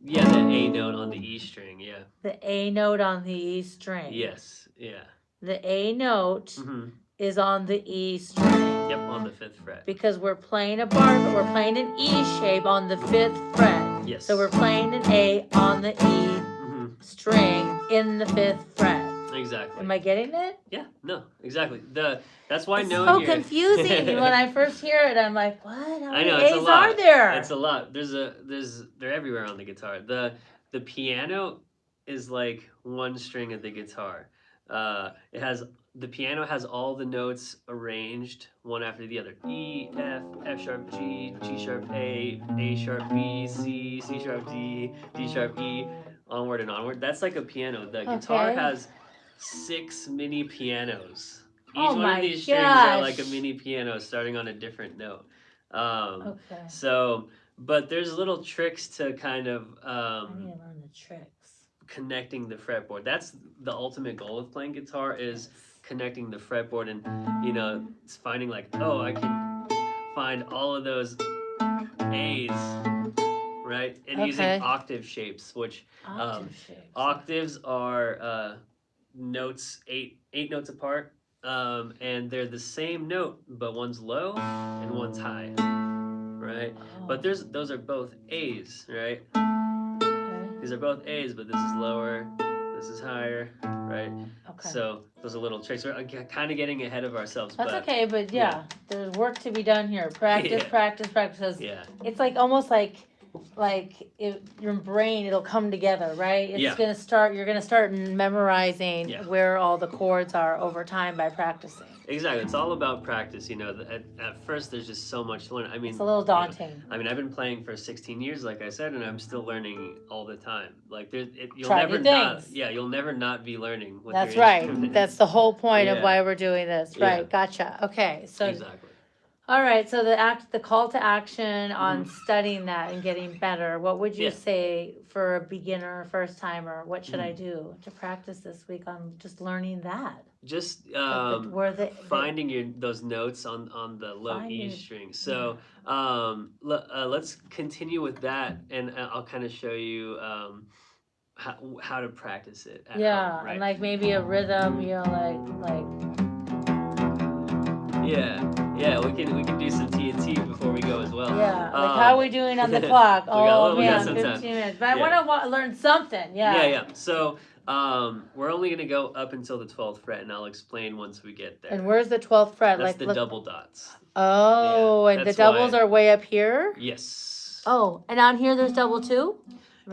Yeah, the A note on the E string, yeah. The A note on the E string. Yes, yeah. The A note is on the E string. Yep, on the fifth fret. Because we're playing we're playing an E shape on the fifth fret. Yes. So we're playing an A on the E string in the fifth fret. Exactly. Am I getting it? Yeah, no, exactly. That's why it's knowing so confusing. When I first hear it, I'm like, what? How many A's it's a lot. are there? It's a lot. They're everywhere on the guitar. The piano is like one string of the guitar. The piano has all the notes arranged one after the other. E, F, F sharp G, G sharp A sharp B, C, C sharp D, D sharp E, onward and onward. That's like a piano. The guitar has 6 mini pianos. Each one of these strings are like a mini piano starting on a different note. So, but there's little tricks to kind of I need to learn the tricks. Connecting the fretboard. That's the ultimate goal of playing guitar is connecting the fretboard and it's finding like, oh, I can find all of those A's, right? And using octave shapes, which octaves are notes 8 notes apart, and they're the same note, but one's low and one's high, right? But those are both A's, right? These are both A's, but this is lower, this is higher, right? So those are little tricks. We're kind of getting ahead of ourselves. That's okay, but there's work to be done here. Practice, practice. Yeah. It's like almost like your brain, it'll come together, right? You're gonna start memorizing where all the chords are over time by practicing. Exactly, it's all about practice. At first there's just so much to learn. I mean, it's a little daunting. I've been playing for 16 years, like I said, and I'm still learning all the time. Like you'll never not be learning. With That's your right. instrument. That's the whole point of why we're doing this. Right? Gotcha. Okay, so exactly. All right, so the call to action on studying that and getting better. What would you Yeah. say for a beginner, first timer? What should I Mhm. do to practice this week on just learning that? Just Where finding those notes on the low E Finding it, string. So let's continue with that, and I'll kind of show you how to practice it at home, yeah, and right? like maybe a rhythm, Yeah, we can do some TNT before we go as well. yeah, like how are we doing on the clock? we got Man, some time. 15 minutes. But I Yeah. want to learn something. Yeah. Yeah. So we're only gonna go up until the 12th fret, and I'll explain once we get there. And where's the 12th fret? That's Like the double dots. Oh, Yeah, and the that's doubles why- are way up here? Yes. Oh, and on here there's double too?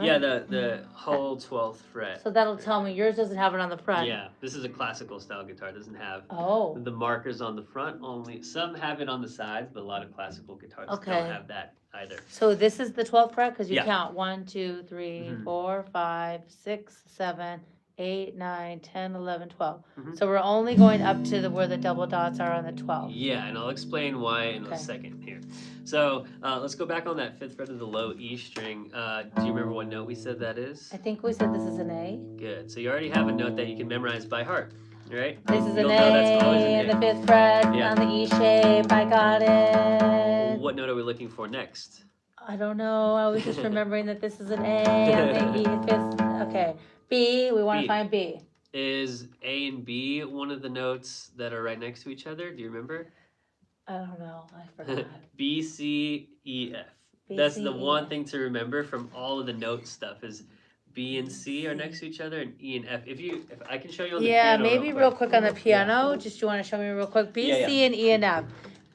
Yeah, the whole 12th fret. So that'll tell me yours doesn't have it on the front. Yeah, this is a classical style guitar. It doesn't have Oh. the markers on the front. Only some have it on the sides, but a lot of classical guitars Okay. don't have that either. So this is the 12th fret because you Yeah. count 1, 2, 3, Mhm. 4, 5, 6, 7, 8, 9, 10, 11, 12. Mhm. So we're only going up to where the double dots are on the 12th. Yeah, and I'll explain why in a second here. So let's go back on that 5th fret of the low E string. Do you remember what note we said that is? I think we said this is an A. Good. So you already have a note that you can memorize by heart, right? This is You'll an know that's always A an in A. the 5th fret Yeah. on the E shape. I got it. What note are we looking for next? I don't know. I was just remembering that this is an A on the E 5th. Okay. B, we want to B. find B. Is A and B one of the notes that are right next to each other? Do you remember? I don't know. I forgot. B, C, E, F. B, That's C, the E, one F. thing to remember from all of the note stuff is B and C are next to each other, and E and F. If I can show you on the Yeah, piano maybe real quick on the piano. Just you want to show me real quick? B, Yeah, C, and E and F.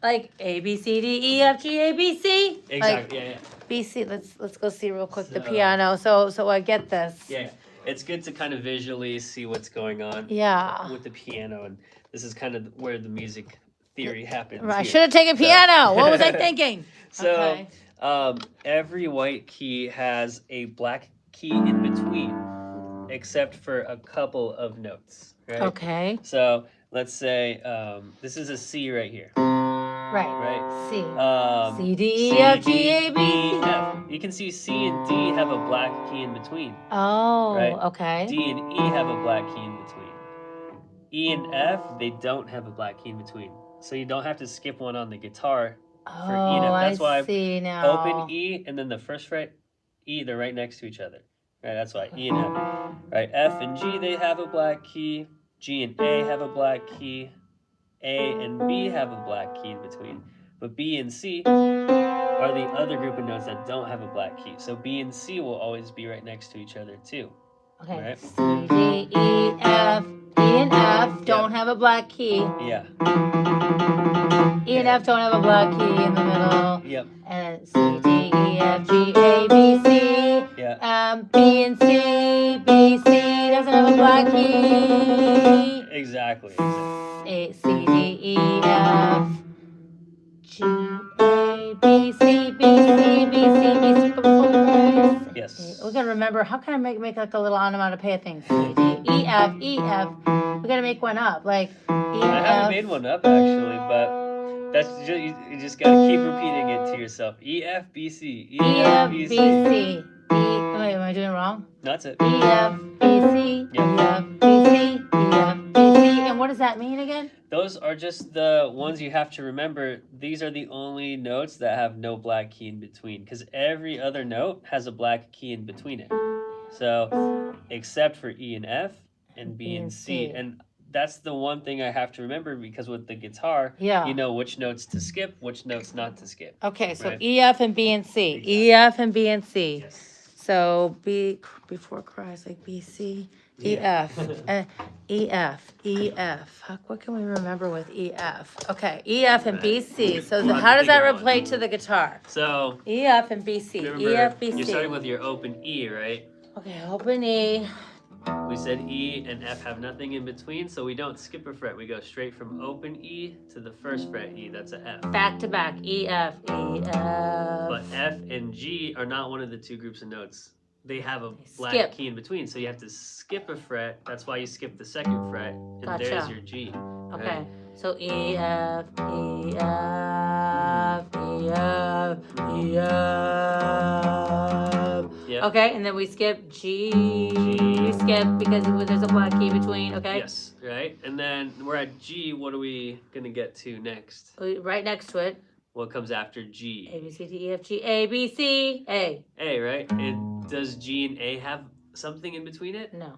Like A, B, C, D, E, F, G, A, B, C. Exactly. Like B, C. Let's go see real quick the So- piano. So I get this. Yeah. It's good to kind of visually see what's going on. Yeah. With the piano, and this is kind of where the music theory happens. I here. should have taken piano. What was I thinking? So, Okay. every white key has a black key in between, except for a couple of notes, right? Okay. So, let's say this is a C right here, Right. right? C. C, D, E, C, F, G, D, A, B, E, C. F. You can see C and D have a black key in between. Oh, Right. okay. D and E have a black key in between. E and F, they don't have a black key in between. So you don't have to skip one on the guitar for E and F. That's why I see now. open E and then the first fret E, they're right next to each other. Right, that's why E and F. Right, F and G, they have a black key. G and A have a black key. A and B have a black key in between. But B and C are the other group of notes that don't have a black key. So B and C will always be right next to each other too. Okay. Right. C, D, E, F. E and F don't have a black key. Yeah. E and F don't have a black key in the middle. Yep. And C, D, E, F, G, A, B, C. Yeah. B and C. B, C doesn't have a black key. Exactly. A, C, D, E, F. G, A, B, C, B, C, B, C, B, C. Yes. We gotta remember, how can I make like a little onomatopoeia thing? C, D, E, F, E, F. We gotta make one up. Like, E, I F. haven't made one up actually, but that's just, you just gotta keep repeating it to yourself. E F B C. E, F, B, C. Wait, am I doing it wrong? That's it. E, F, B, C. Yep. E, F, B, C. E, F, B, C. And what does that mean again? Those are just the ones you have to remember. These are the only notes that have no black key in between, because every other note has a black key in between it. So, except for E and F and B and C. And that's the one thing I have to remember, because with the guitar, Yeah. you know which notes to skip, which notes not to skip. Okay, so Right. E, F, and B, and C. Exactly. E, F, and B, and C. Yes. So B, before Christ, like B, C, E, Yeah. F. E, F, E, F. What can we remember with E, F? Okay, E, F, and B, C. So We'll have how to does that think of one. relate to the guitar? So, E, F, and B, C. remember, E, F, B, C. you're starting with your open E, right? Okay, open E. We said E and F have nothing in between, so we don't skip a fret. We go straight from open E to the first fret E. That's a F. Back to back. E, F, E, F. But F and G are not one of the two groups of notes. They have a black skip. key in between, so you have to skip a fret. That's why you skip the second fret, and there's Gotcha. your G. Okay, Right? so E, F, E, F. E, F, E, F. Yep. Okay, and then we skip G. We skip because there's a black key between. Okay. Yes, right. And then we're at G. What are we gonna get to next? Right next to it. What comes after G? A, B, C, D, E, F, G, A, B, C, A. A, right? Does G and A have something in between it? No.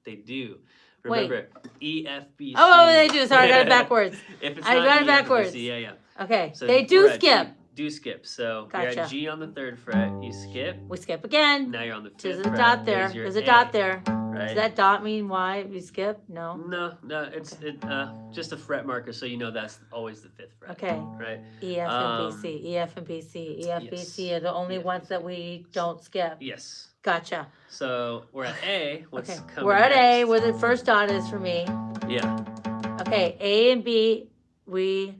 They do. Wait. Remember, E, F, B, C. Oh, they do. Sorry, I got it backwards. If it's I not got it E, F, B, backwards. C, yeah. Okay. So they do we're at G. skip. Do skip. So you're Gotcha. at G on the 3rd fret. You skip. We skip again. Now you're on the 5th There's a fret. dot there. There's a dot there. Right? Does that dot mean why we skip? No. No, it's just a fret marker, so you know that's always the 5th fret. Okay. Right. E, F, and B, C. E, F, and B, C. E, F, B, C are the only ones that we don't skip. Yes. Gotcha. So we're at A. What's Okay. coming We're at next? A, where the first dot is for me. Yeah. Okay. A and B, we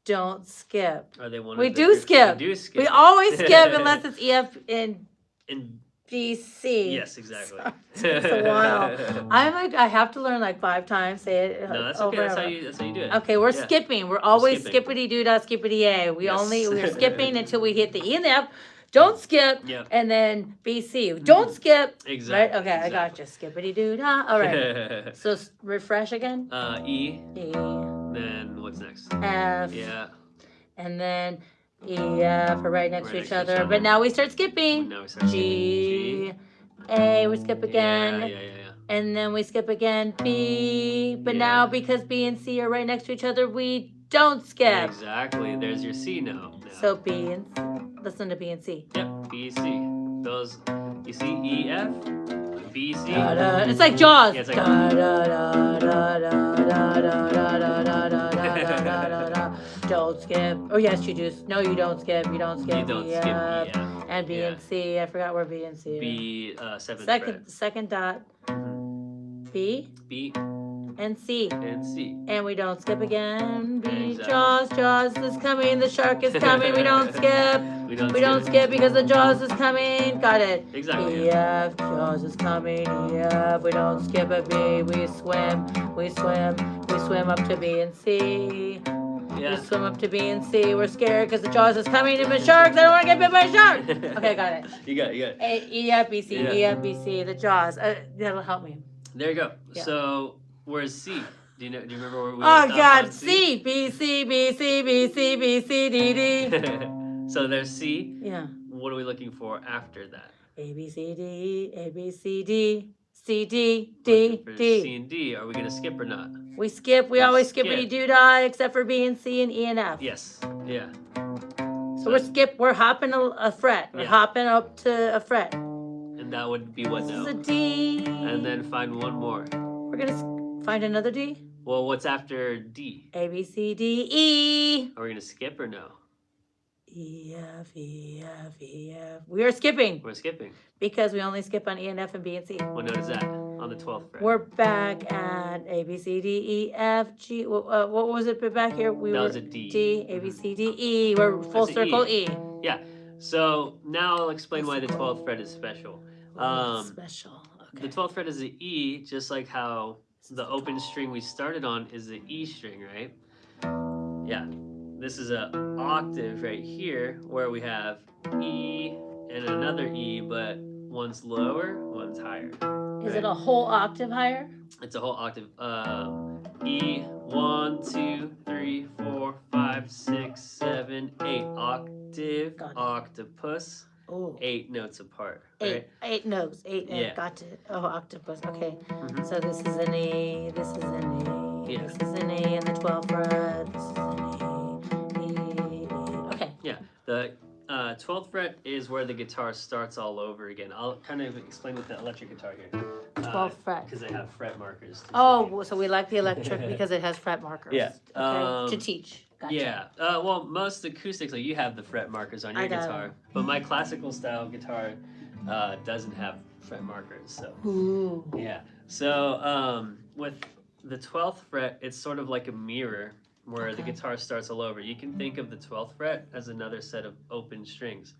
don't skip. Are they one? We of the do groups? skip. We do skip. We always skip unless it's E, F, and And B, C. yes, exactly. It's a while. I have to learn like 5 times. Say it. No, that's over okay. and That's how over. you do it. Okay, we're Yeah. skipping. We're always skipping. skippity doo dah skippity A. Yes. We're skipping until we hit the E and the F. Don't skip. Yep. And then B C. Don't skip. Exactly. Right? Okay, I got you. Skippity doo dah. All right. So refresh again. E. E, Then what's next? F, Yeah. and then E, F are right next to each other. But now we start skipping. Now we start G, A, we skip again. Yeah. And then we skip again B. But Yeah. now because B and C are right next to each other, we don't skip. Exactly. There's your C now. So B and listen to B and C. Yep. B, C. Those. You see E, F, B, C. It's like Jaws. Yeah, it's like- Don't skip. Oh yes, you do. No, you don't skip. You don't skip. You don't skip E, F. And B Yeah. and C. I forgot where B and C are. B, 7th Second dot. B B and C. and C. And we don't skip again. B, Exactly. Jaws is coming. The shark is coming. We don't skip. We don't We don't skip because the Jaws is coming. Got it. Exactly. E, F, Jaws is coming. E, F, we don't skip at B. We swim. We swim up to B and C. Yeah. We swim up to B and C. We're scared because the Jaws is coming and the sharks. I don't want to get bit by a shark. Okay, got it. You got it. A, E, F, B, C. Yeah. E, F, B, C. The Jaws. That'll help me. There you go. Yeah. So where's C? Do you remember where we Oh left off God, on C, B, C, B, C, B, C, B, C, D, D. So there's C. Yeah. What are we looking for after that? A, B, C, D, A, B, C, D, C, D, D, Looking for C D. and D. Are we gonna skip or not? We skip. We We always skip. skippity doo dah except for B and C and E and F. Yes. Yeah. So we're hopping a fret. We're Yeah. hopping up to a fret. And that would be what This now? is a D. And then find one more. We're gonna find another D. Well, what's after D? A, B, C, D, E. Are we gonna skip or no? E, F, E, F, E, F. We are skipping We're skipping. because we only skip on E and F and B and C. What note is that? On the 12th fret. We're back at A, B, C, D, E, F, G. What was it back here? We That were was a D. D, A, B, C, D, E. We're full That's a circle E. E. Yeah. So now I'll explain why the 12th fret is special. Special. The Okay. 12th fret is the E, just like how the open string we started on is the E string, right? Yeah. This is an octave right here where we have E and another E, but one's lower, one's higher. Is it a whole octave higher? It's a whole octave. E, 1, 2, 3, 4, 5, 6, 7, 8. Octave, Got it. octopus, Oh. 8 notes apart. Right? Eight notes. Eight. Yeah. Got it. Oh, octopus. Okay. Mhm. So this is an E. This is an E. Yeah. This is an E in the 12th fret. This is an E. E. Okay. The 12th fret is where the guitar starts all over again. I'll kind of explain with the electric guitar here. 12th fret. Because they have fret markers. to Oh, say. well, so we like the electric because it has fret markers. Yeah, Okay. To teach. Gotcha. Yeah. Well, most acoustics, like you have the fret markers on your I got guitar, 'em. but my classical style guitar doesn't have fret markers. So Ooh. yeah. So with the 12th fret, it's sort of like a mirror where the Okay. guitar starts all over. You can think of the 12th fret as another set of open strings,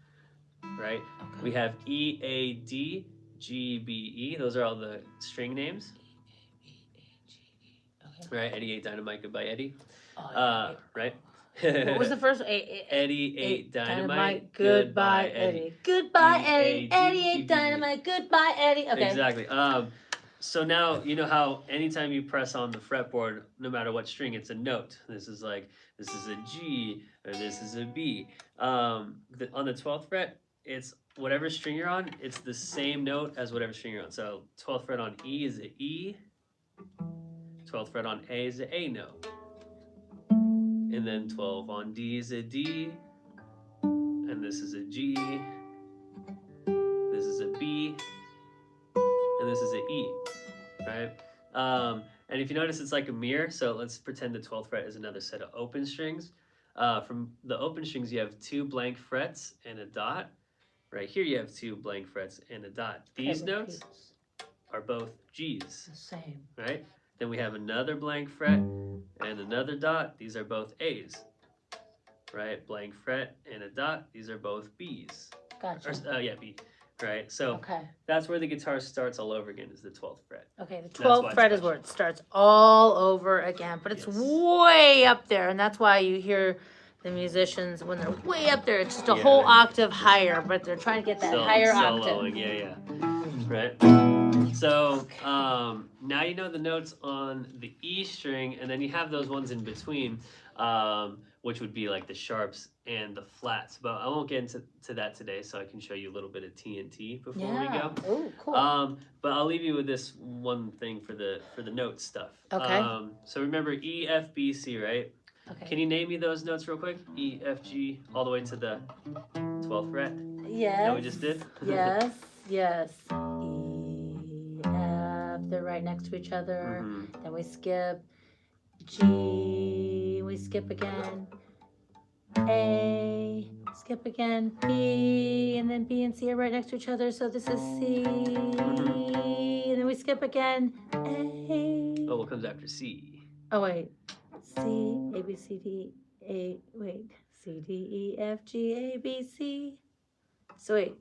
right? Okay. We have E, A, D, G, B, E. Those are all the string names, Okay. right? 88 Dynamite, Goodbye Eddie. Oh, yeah. Right? What was the first? Eddie ate dynamite. Goodbye, Eddie. Goodbye, Eddie. Eddie ate EADGBB. dynamite. Goodbye, Eddie. Okay. Exactly. So now you know how anytime you press on the fretboard, no matter what string, it's a note. This is a G or this is a B. On the 12th fret, it's whatever string you're on, it's the same note as whatever string you're on. So 12th fret on E is a E. 12th fret on A is a A note. And then 12 on D is a D. And this is a G. This is a B. And this is a E. Right? And if you notice, it's like a mirror. So let's pretend the 12th fret is another set of open strings. From the open strings, you have 2 blank frets and a dot. Right here, you have 2 blank frets and a dot. These notes are both G's. The same. Right? Then we have another blank fret and another dot. These are both A's. Right? Blank fret and a dot. These are both B's. Gotcha. Or, yeah, B. Right? So Okay. that's where the guitar starts all over again, is the 12th fret. Okay, the 12th fret is where it starts all over again, but it's way up there, and that's why you hear the musicians when they're way up there. It's just a whole octave higher, but they're trying to get that higher octave. Yeah. Right? So now you know the notes on the E string, and then you have those ones in between, which would be like the sharps and the flats. But I won't get into that today, so I can show you a little bit of TNT before we go. Oh, cool. But I'll leave you with this one thing for the note stuff. Okay. So remember E, F, B, C, right? Okay. Can you name me those notes real quick? E, F, G, all the way to the 12th fret? Yes. That we just did? Yes. E, F, they're right next to each other. Mm-hmm. Then we skip. G, we skip again. A, skip again. B, and then B and C are right next to each other. So this is C, Mm-hmm. and then we skip again. A. Oh, what comes after C? Oh, wait. C, A, B, C, D, A, wait. C, D, E, F, G, A, B, C. So wait,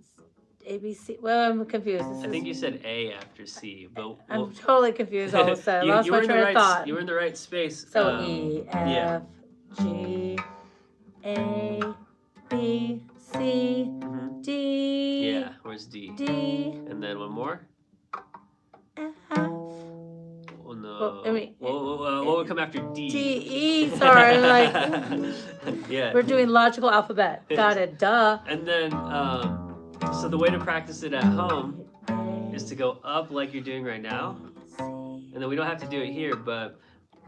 A, B, C. Well, I'm confused. I think you said A after C, but I'm totally confused all of a sudden. I lost you my were in the train of right. thought. You were in the right space. So E, F, yeah. G, A, B, C, Mm-hmm. D. Yeah. Where's D? D. And then one more. F. Oh no. Well, I mean, what would come after D? D, E. Sorry, I'm like. Yeah. We're doing logical alphabet. Got it. Duh. And then, so the way to practice it at home is to go up like you're doing right now. And then we don't have to do it here, but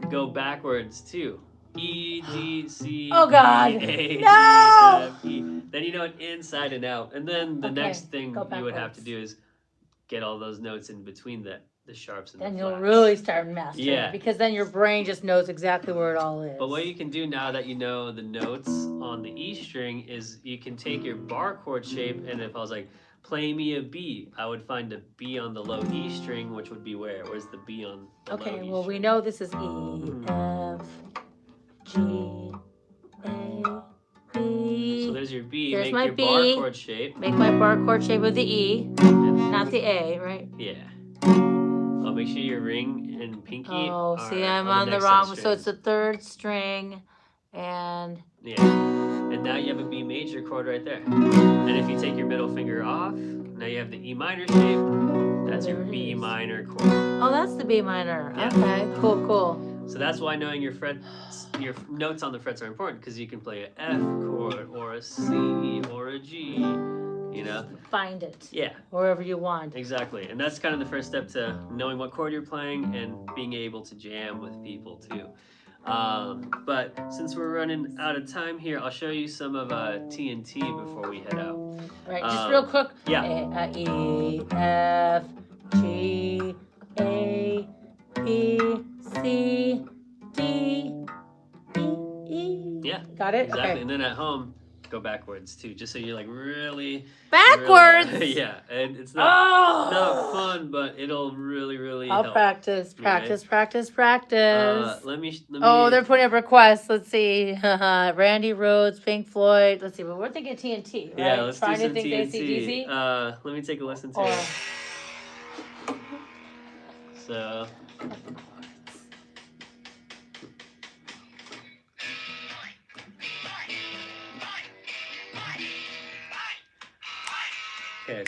go backwards too. E, D, C, Oh, God. E, A, No! D, F, E. Then you know it inside and out. And then the next thing you would have to do is get all those notes in between the sharps and then the you'll flats. really start mastering Yeah. it, because then your brain just knows exactly where it all is. But what you can do now that you know the notes on the E string is you can take your bar chord shape, and if I was like, play me a B, I would find a B on the low E string, which would be where? Where's the B on the low E Okay, string? well, we know this is E, F, G, A, B. So there's your B. There's Make my your B. bar chord shape. Make my bar chord shape with the E, not the A, right? Yeah. Oh, make sure your ring and pinky Oh, are see, I'm on on the next set wrong, of so it's strings. the third string, and Yeah. And now you have a B major chord right there. And if you take your middle finger off, now you have the E minor shape. That's your There it B is. minor chord. oh, that's the B minor. Yeah. Okay, cool. So that's why knowing your notes on the frets are important, because you can play an F chord or a C or a G, you know? Find it Yeah, wherever you want. exactly. And that's kind of the first step to knowing what chord you're playing and being able to jam with people too. But since we're running out of time here, I'll show you some of TNT before we head out. Right, just real quick. Yeah. E, F, G, A, B, C, D, E. Yeah, Got it? exactly. Okay. And then at home, go backwards too, just so you're like really Backwards? really- yeah, and it's not Oh! fun, but it'll really I'll help. practice. Let me. Oh, they're putting up requests. Let's see. Randy Rhoads, Pink Floyd. Let's see. But we're thinking TNT, right? Yeah, let's Trying do some to think TNT. AC/DC. Let me take a listen to Or- it. So.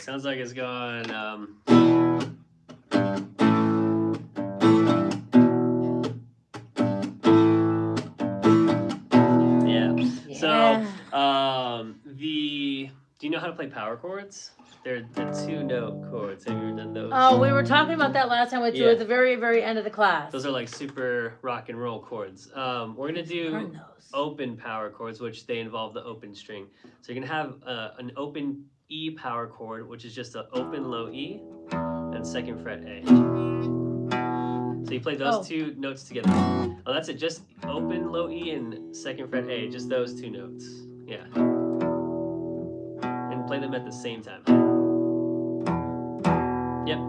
it sounds like it's going. Yeah. So, do you know how to play power chords? They're the 2-note chords. Have you ever done those? Oh, we were talking about that last time with you Yeah. at the very, very end of the class. Those are like super rock and roll chords. We're gonna do Learn those. open power chords, which they involve the open string. So you're gonna have an open E power chord, which is just an open low E and 2nd fret A. So you play those 2 notes together. Oh, that's it. Just open low E and 2nd fret A. Just those 2 notes. Yeah. And play them at the same time. Yep.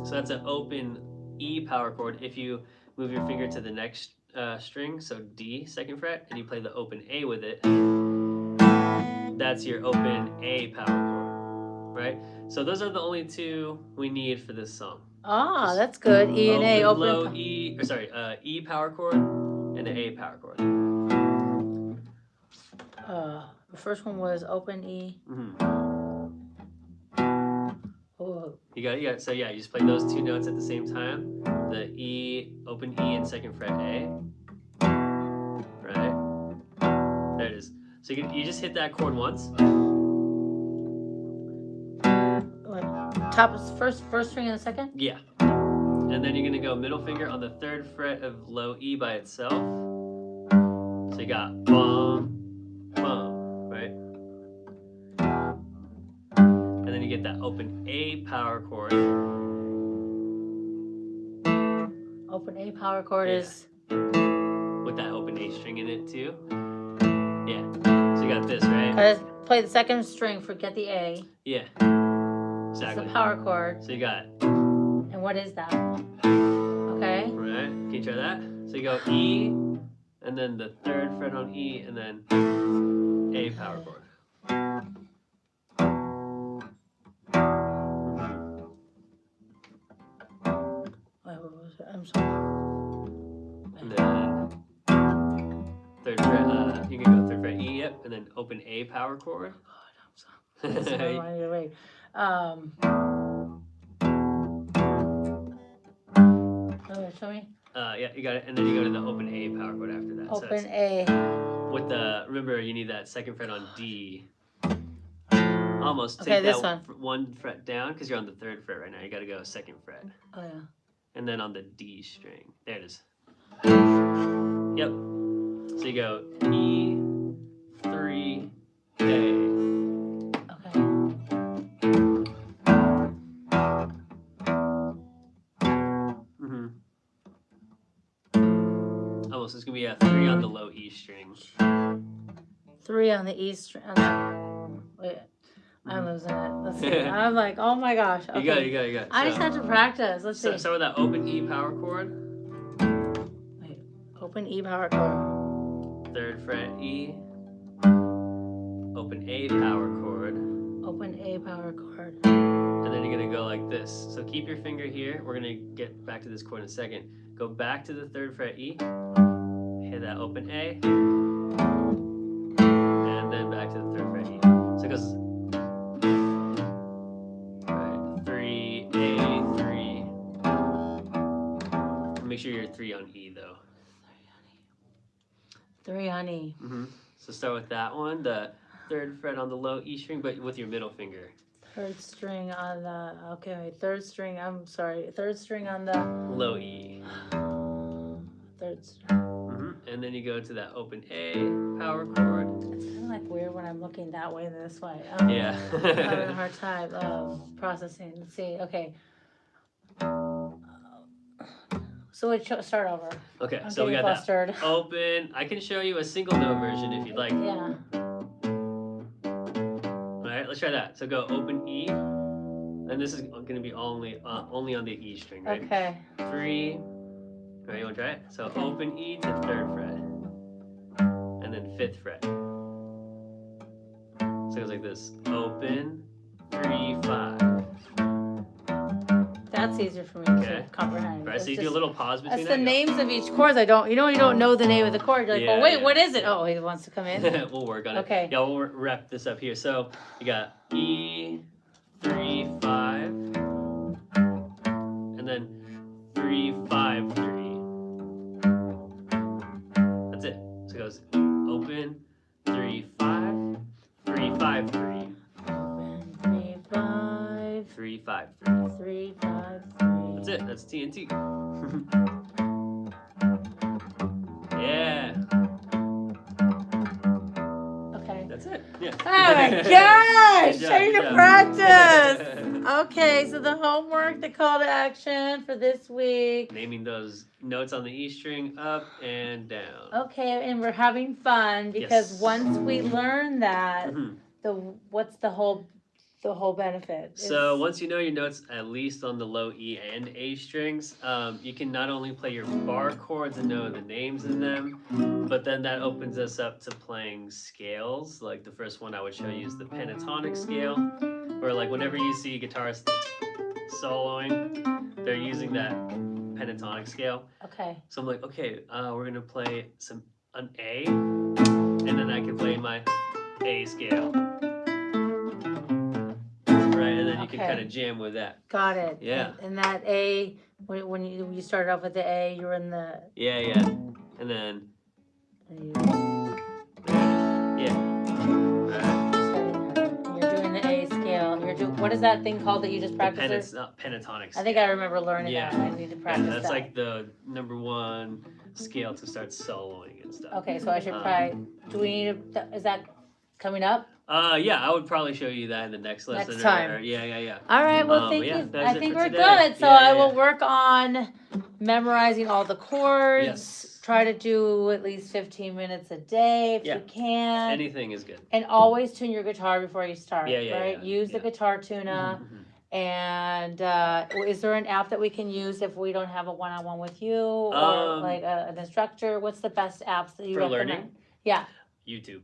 So that's an open E power chord. If you move your finger to the next string, so D, 2nd fret, and you play the open A with it, that's your open A power chord, right? So those are the only 2 we need for this song. Ah, that's good. E and A, open. Low E, or sorry, E power chord and an A power chord. The first one was open E. Oh. You got it. So yeah, you just play those 2 notes at the same time. The E, open E, and 2nd fret A. Right. There it is. So you just hit that chord once. Top is first string and the second? Yeah. And then you're gonna go middle finger on the 3rd fret of low E by itself. So you got bum, bum, right? And then you get that open A power chord. Open A power chord is with that open A string in it too. Yeah. So you got this, right? Play the 2nd string, forget the A. Yeah. Exactly. It's the power chord. So you got. And what is that? Okay. Right. Can you try that? So you go E, and then the 3rd fret on E, and then A power chord. Wait, what was it? I'm sorry. And then 3rd fret. You can go 3rd fret E, yep, and then open A power chord. Oh, I'm sorry. Wait. Show me. Yeah, you got it, and then you go to the open A power chord after that. Open so A. With remember you need that 2nd fret on D. Almost. Okay, Take this that one fret down because you're on the 3rd fret right now. You got to go 2nd fret. Oh yeah. And then on the D string. There it is. Yep. So you go E, 3, A. Okay. Almost. It's gonna be a 3 on the low E string. 3 on the E string. Wait. I'm losing it. Let's see. I'm like, oh my gosh. Okay. You got it. I just have to practice. Let's see. Start with that open E power chord. Wait. Open E power chord. 3rd fret E. Open A power chord. Open A power chord. And then you're gonna go like this. So keep your finger here. We're gonna get back to this chord in a second. Go back to the 3rd fret E. Hit that open A. And then back to the 3rd fret E. So it goes. 3, A, 3. Make sure you're 3 on E though. 3 on E. So start with that one, the 3rd fret on the low E string, but with your middle finger. 3rd string on the, okay, wait, 3rd string, I'm sorry, 3rd string on the low E. 3rd string. And then you go to that open A power chord. It's kind of like weird when I'm looking that way than this way. Yeah. I'm having a hard time processing. Let's see, okay. So we start over. Okay, I'm so we got flustered. that open. I can show you a single note version if you'd like. Yeah. All right, let's try that. So go open E, and this is going to be only on the E string, right? Okay. 3. All right, you want to try it? So Okay. open E to 3rd fret, and then 5th fret. So it goes like this: open, 3, 5. That's easier for me to comprehend. Right, so you do a little pause between That's that. the names of each chord. I don't. You don't know the name of the chord. You're like, well, wait, what is it? Oh, he wants to come in. We'll work on it. Okay. Yeah, we'll wrap this up here. So you got E, 3 5, and then 3 5 3. That's it. So it goes open 3 5 3 5 3 Open 3 5 3 5 3. 3 5 3. That's it. That's TNT. Yeah. Okay. That's it. Yeah. Oh my gosh! Good job, I need good to job. practice. Okay, so the homework, the call to action for this week. Naming those notes on the E string up and down. Okay, and we're having fun because Yes. once we learn that, Mhm. what's the whole benefit? So once you know your notes, at least on the low E and A strings, you can not only play your bar chords and know the names in them, but then that opens us up to playing scales. Like the first one I would show you is the pentatonic scale, or like whenever you see guitarists soloing, they're using that pentatonic scale. Okay. So I'm like, okay, we're gonna play an A, and then I can play my A scale. Right, and then you can kind of jam with that. Got it. Yeah. And that A, when you started off with the A, you were in the. Yeah, yeah. And then. Yeah. You're doing the A scale. What is that thing called that you just practiced? Pentatonic scale. I think I remember learning that. I need to practice that's that. like the #1 scale to start soloing and stuff. Okay, so I should probably. Do we need to? Is that coming up? Yeah, I would probably show you that in the next lesson. Next time. Yeah. All right, well, thank you. I think we're today. good. So I will work on memorizing all the chords. Yes. Try to do at least 15 minutes a day if you can. Anything is good. And always tune your guitar before you start, Yeah, right? Use the guitar tuner. And is there an app that we can use if we don't have a one-on-one with you or like an instructor? What's the best apps that you for recommend? learning? Yeah. YouTube.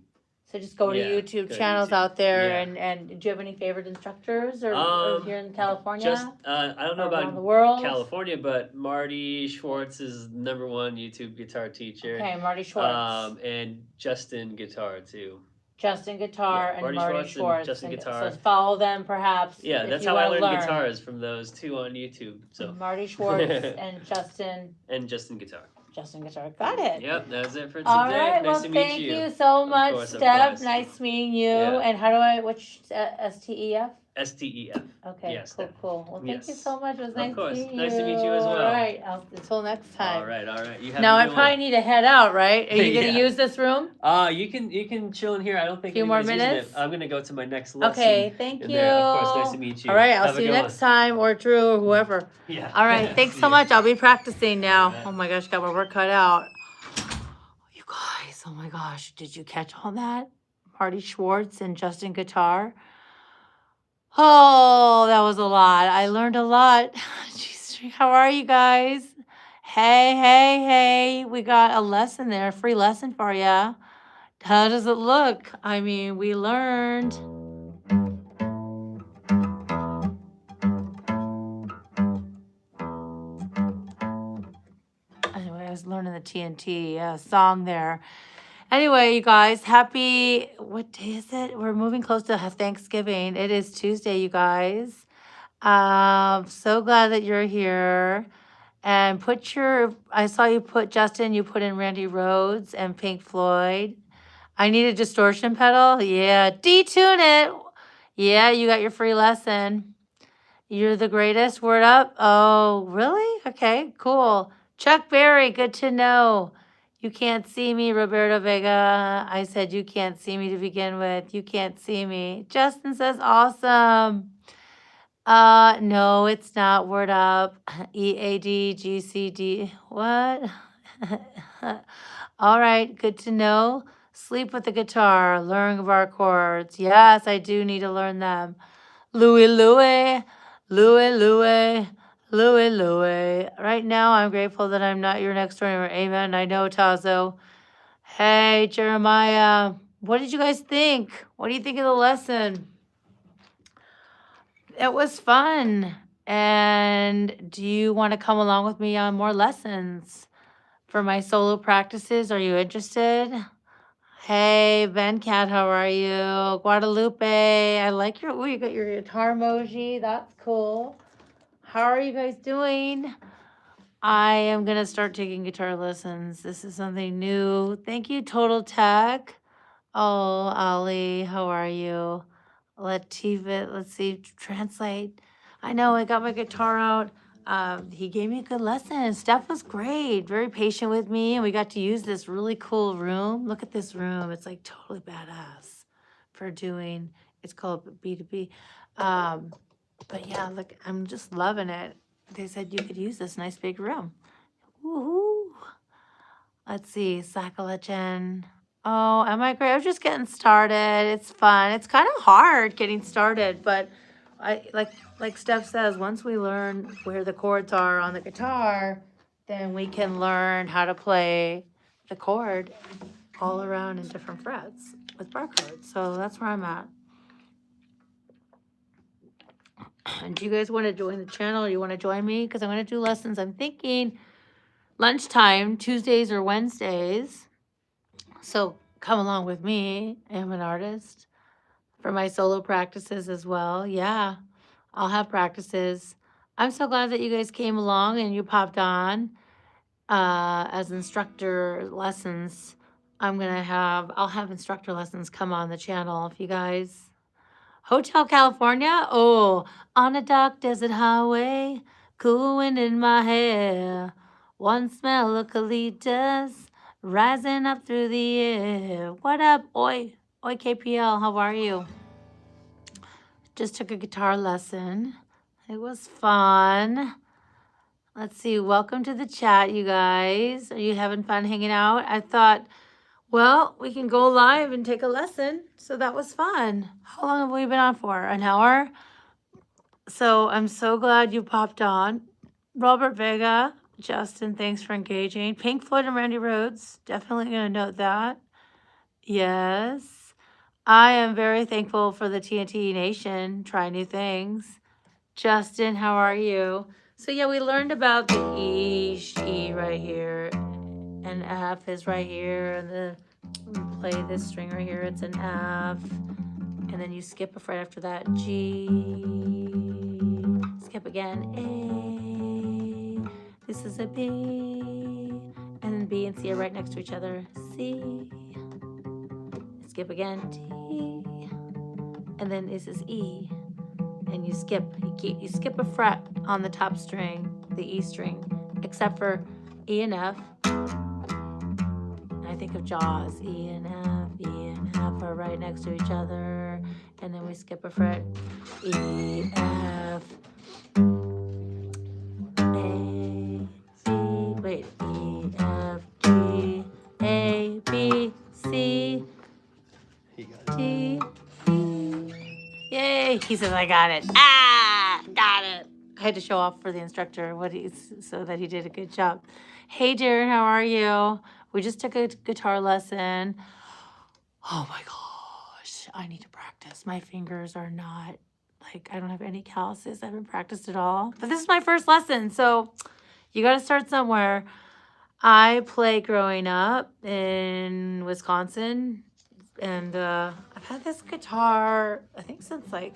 So just go to YouTube go to channels YouTube. out there, Yeah. and do you have any favorite instructors or here in California? Just I don't know or around about the world? California, but Marty Schwartz is #1 YouTube guitar teacher. Okay, Marty Schwartz. And Justin Guitar too. Justin Guitar and Marty Schwartz. And Justin Guitar. So follow them perhaps. Yeah, that's how I learned guitars, from those two on YouTube. So Marty Schwartz and Justin. And Justin Guitar. Justin Guitar. Got it. Yep, that's it for today. All right, Nice well, to meet thank you. you so much, course, of Steph. course. Nice meeting you. Yeah. And how do I, which, STEF? STEF. Okay, Yes, cool, Steph. cool. Well, thank you Yes. so much. It was Of nice course. meeting you. Nice to meet you as well. All right, until next time. All right. You have Now a I good probably need to head out, right? Are you Yeah. gonna use this room? one. You can chill in here. I don't think Few more anybody's using minutes? it. I'm gonna go to my next lesson. Okay, thank in you. there. Of course, nice to meet you. All right, I'll Have a see you good next time, or Drew, or whoever. Yeah. All right, thanks See so ya. much. I'll be practicing now. Yeah. Oh my gosh, got my work cut out. You guys, oh my gosh, did you catch all that? Marty Schwartz and Justin Guitar. Oh, that was a lot. I learned a lot. Jeez, how are you guys? Hey. We got a lesson there, a free lesson for you. How does it look? I mean, we learned. Anyway, I was learning the TNT song there. Anyway, you guys, happy, what day is it? We're moving close to Thanksgiving. It is Tuesday, you guys. So glad that you're here. And I saw you put, Justin, you put in Randy Rhoads and Pink Floyd. I need a distortion pedal. Yeah, detune it. Yeah, you got your free lesson. You're the greatest. Word up. Oh, really? Okay, cool. Chuck Berry, good to know. You can't see me, Roberto Vega. I said you can't see me to begin with. You can't see me. Justin says awesome. No, it's not. Word up. EADGCD. What? All right, good to know. Sleep with the guitar. Learn bar chords. Yes, I do need to learn them. Louie. Right now, I'm grateful that I'm not your next door neighbor. Amen. I know, Tazo. Hey, Jeremiah. What did you guys think? What do you think of the lesson? It was fun. And do you want to come along with me on more lessons for my solo practices? Are you interested? Hey, Venkat, how are you? Guadalupe, I like your, oh, you got your guitar emoji. That's cool. How are you guys doing? I am going to start taking guitar lessons. This is something new. Thank you, Total Tech. Oh, Ali, how are you? Latifah, let's see, translate. I know, I got my guitar out. He gave me a good lesson. Steph was great, very patient with me, and we got to use this really cool room. Look at this room. It's like totally badass for doing, it's called B2B. But yeah, look, I'm just loving it. They said you could use this nice big room. Woohoo. Let's see, Sakalachen. Oh, am I great? I was just getting started. It's fun. It's kind of hard getting started, but I like Steph says, once we learn where the chords are on the guitar, then we can learn how to play the chord all around in different frets with bar chords. So that's where I'm at. And do you guys want to join the channel? Or you want to join me? Because I'm going to do lessons. I'm thinking lunchtime, Tuesdays or Wednesdays. So come along with me. I'm an artist for my solo practices as well. Yeah, I'll have practices. I'm so glad that you guys came along and you popped on as instructor lessons. I'll have instructor lessons come on the channel if you guys. Hotel California? Oh, on a dark desert highway, cool wind in my hair. One smell of colitas rising up through the air. What up, oi? Oi, KPL, how are you? Just took a guitar lesson. It was fun. Let's see. Welcome to the chat, you guys. Are you having fun hanging out? I thought, well, we can go live and take a lesson. So that was fun. How long have we been on for? An hour? So I'm so glad you popped on. Robert Vega, Justin, thanks for engaging. Pink Floyd and Randy Rhoads, definitely going to note that. Yes. I am very thankful for the TNT Nation. Try new things. Justin, how are you? So yeah, we learned about the E right here, and F is right here, and the play this string right here. It's an F, and then you skip a fret after that. G, skip again. A, this is a B, and then B and C are right next to each other. C, skip again. D, and then this is E. And you skip a fret on the top string, the E string, except for E and F. I think of Jaws. E and F are right next to each other, and then we skip a fret. E, F, A, C. Wait, E, F, G, A, B, C, D. Yay! He says, I got it. Got it. I had to show off for the instructor so that he did a good job. Hey, Darren, how are you? We just took a guitar lesson. Oh my gosh, I need to practice. My fingers are not, I don't have any calluses. I haven't practiced at all. But this is my first lesson, so you got to start somewhere. I played growing up in Wisconsin. And I've had this guitar, I think since high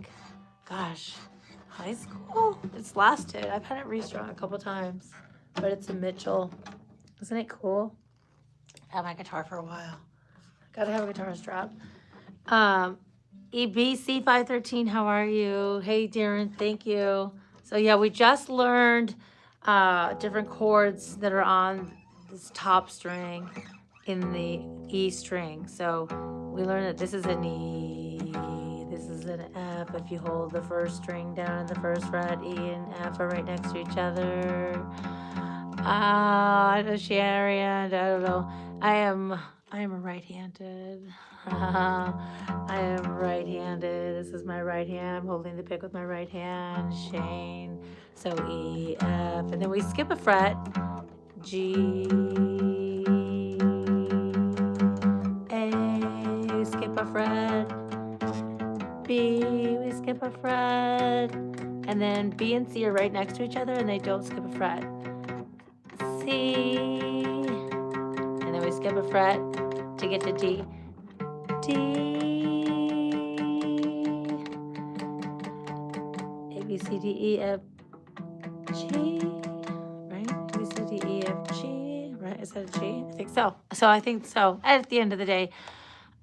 school. It's lasted. I've had it restrung a couple times, but it's a Mitchell. Isn't it cool? I've had my guitar for a while. Gotta have a guitar strap. EBC513, how are you? Hey, Darren, thank you. So yeah, we just learned different chords that are on this top string in the E string. So we learned that this is an E, this is an F. If you hold the first string down in the first fret, E and F are right next to each other. Sharon, I don't know. I am a right-handed. I am right-handed. This is my right hand. I'm holding the pick with my right hand. Shane. So E, F, and then we skip a fret. G, A, we skip a fret. B, we skip a fret. And then B and C are right next to each other and they don't skip a fret. C, and then we skip a fret to get to D. D, A, B, C, D, E, F, G, right? A, B, C, D, E, F, G, right? Is that a G? I think so. So I think so. At the end of the day,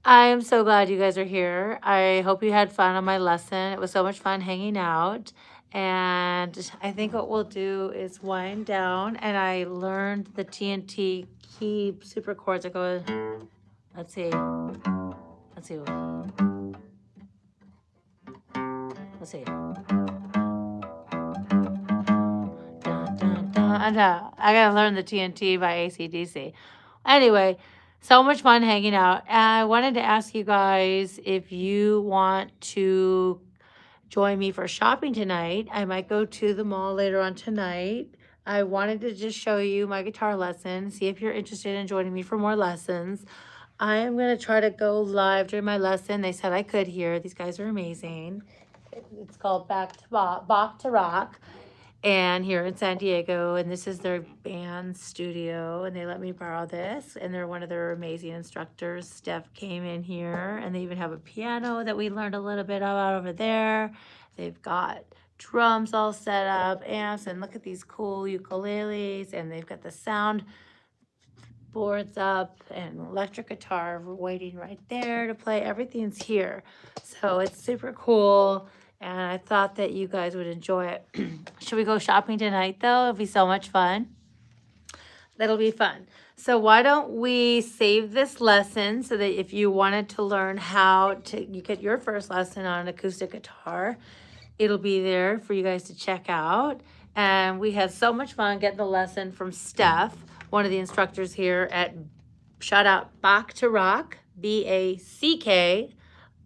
I'm so glad you guys are here. I hope you had fun on my lesson. It was so much fun hanging out. And I think what we'll do is wind down. And I learned the TNT key super chords that go, let's see. Let's see. Let's see. Dun, dun, dun. I gotta learn the TNT by AC/DC. Anyway, so much fun hanging out. And I wanted to ask you guys if you want to join me for shopping tonight. I might go to the mall later on tonight. I wanted to just show you my guitar lesson, see if you're interested in joining me for more lessons. I am going to try to go live during my lesson. They said I could here. These guys are amazing. It's called Bach to Rock, and here in San Diego, and this is their band studio, and they let me borrow this, and they're one of their amazing instructors. Steph came in here, and they even have a piano that we learned a little bit about over there. They've got drums all set up, amps, and look at these cool ukuleles, and they've got the sound boards up and electric guitar waiting right there to play. Everything's here. So it's super cool. And I thought that you guys would enjoy it. Should we go shopping tonight though? It'll be so much fun. That'll be fun. So why don't we save this lesson so that if you wanted to learn how to you get your first lesson on acoustic guitar, it'll be there for you guys to check out. And we had so much fun getting the lesson from Steph, one of the instructors here at, shout out, Bach to Rock, BACK,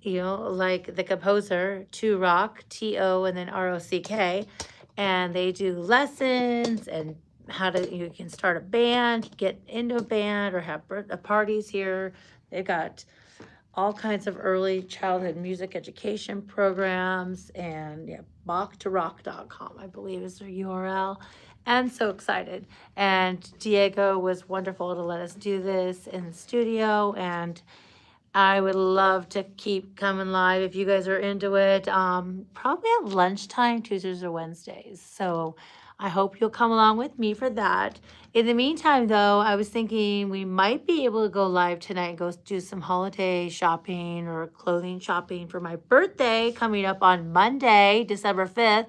like the composer, to rock, TO, and then ROCK. And they do lessons and you can start a band, get into a band, or have parties here. They've got all kinds of early childhood music education programs, and yeah, BachToRock.com, I believe, is their URL. And so excited. And Diego was wonderful to let us do this in the studio, and I would love to keep coming live if you guys are into it. Probably at lunchtime, Tuesdays or Wednesdays. So I hope you'll come along with me for that. In the meantime, though, I was thinking we might be able to go live tonight and go do some holiday shopping or clothing shopping for my birthday coming up on Monday, December 5th.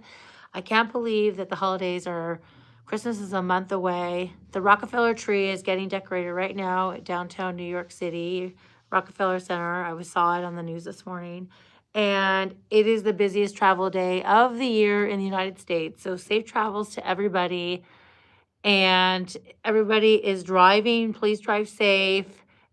I can't believe that the holidays are, Christmas is a month away. The Rockefeller tree is getting decorated right now at downtown New York City, Rockefeller Center. I saw it on the news this morning. And it is the busiest travel day of the year in the United States. So safe travels to everybody. And everybody is driving. Please drive safe.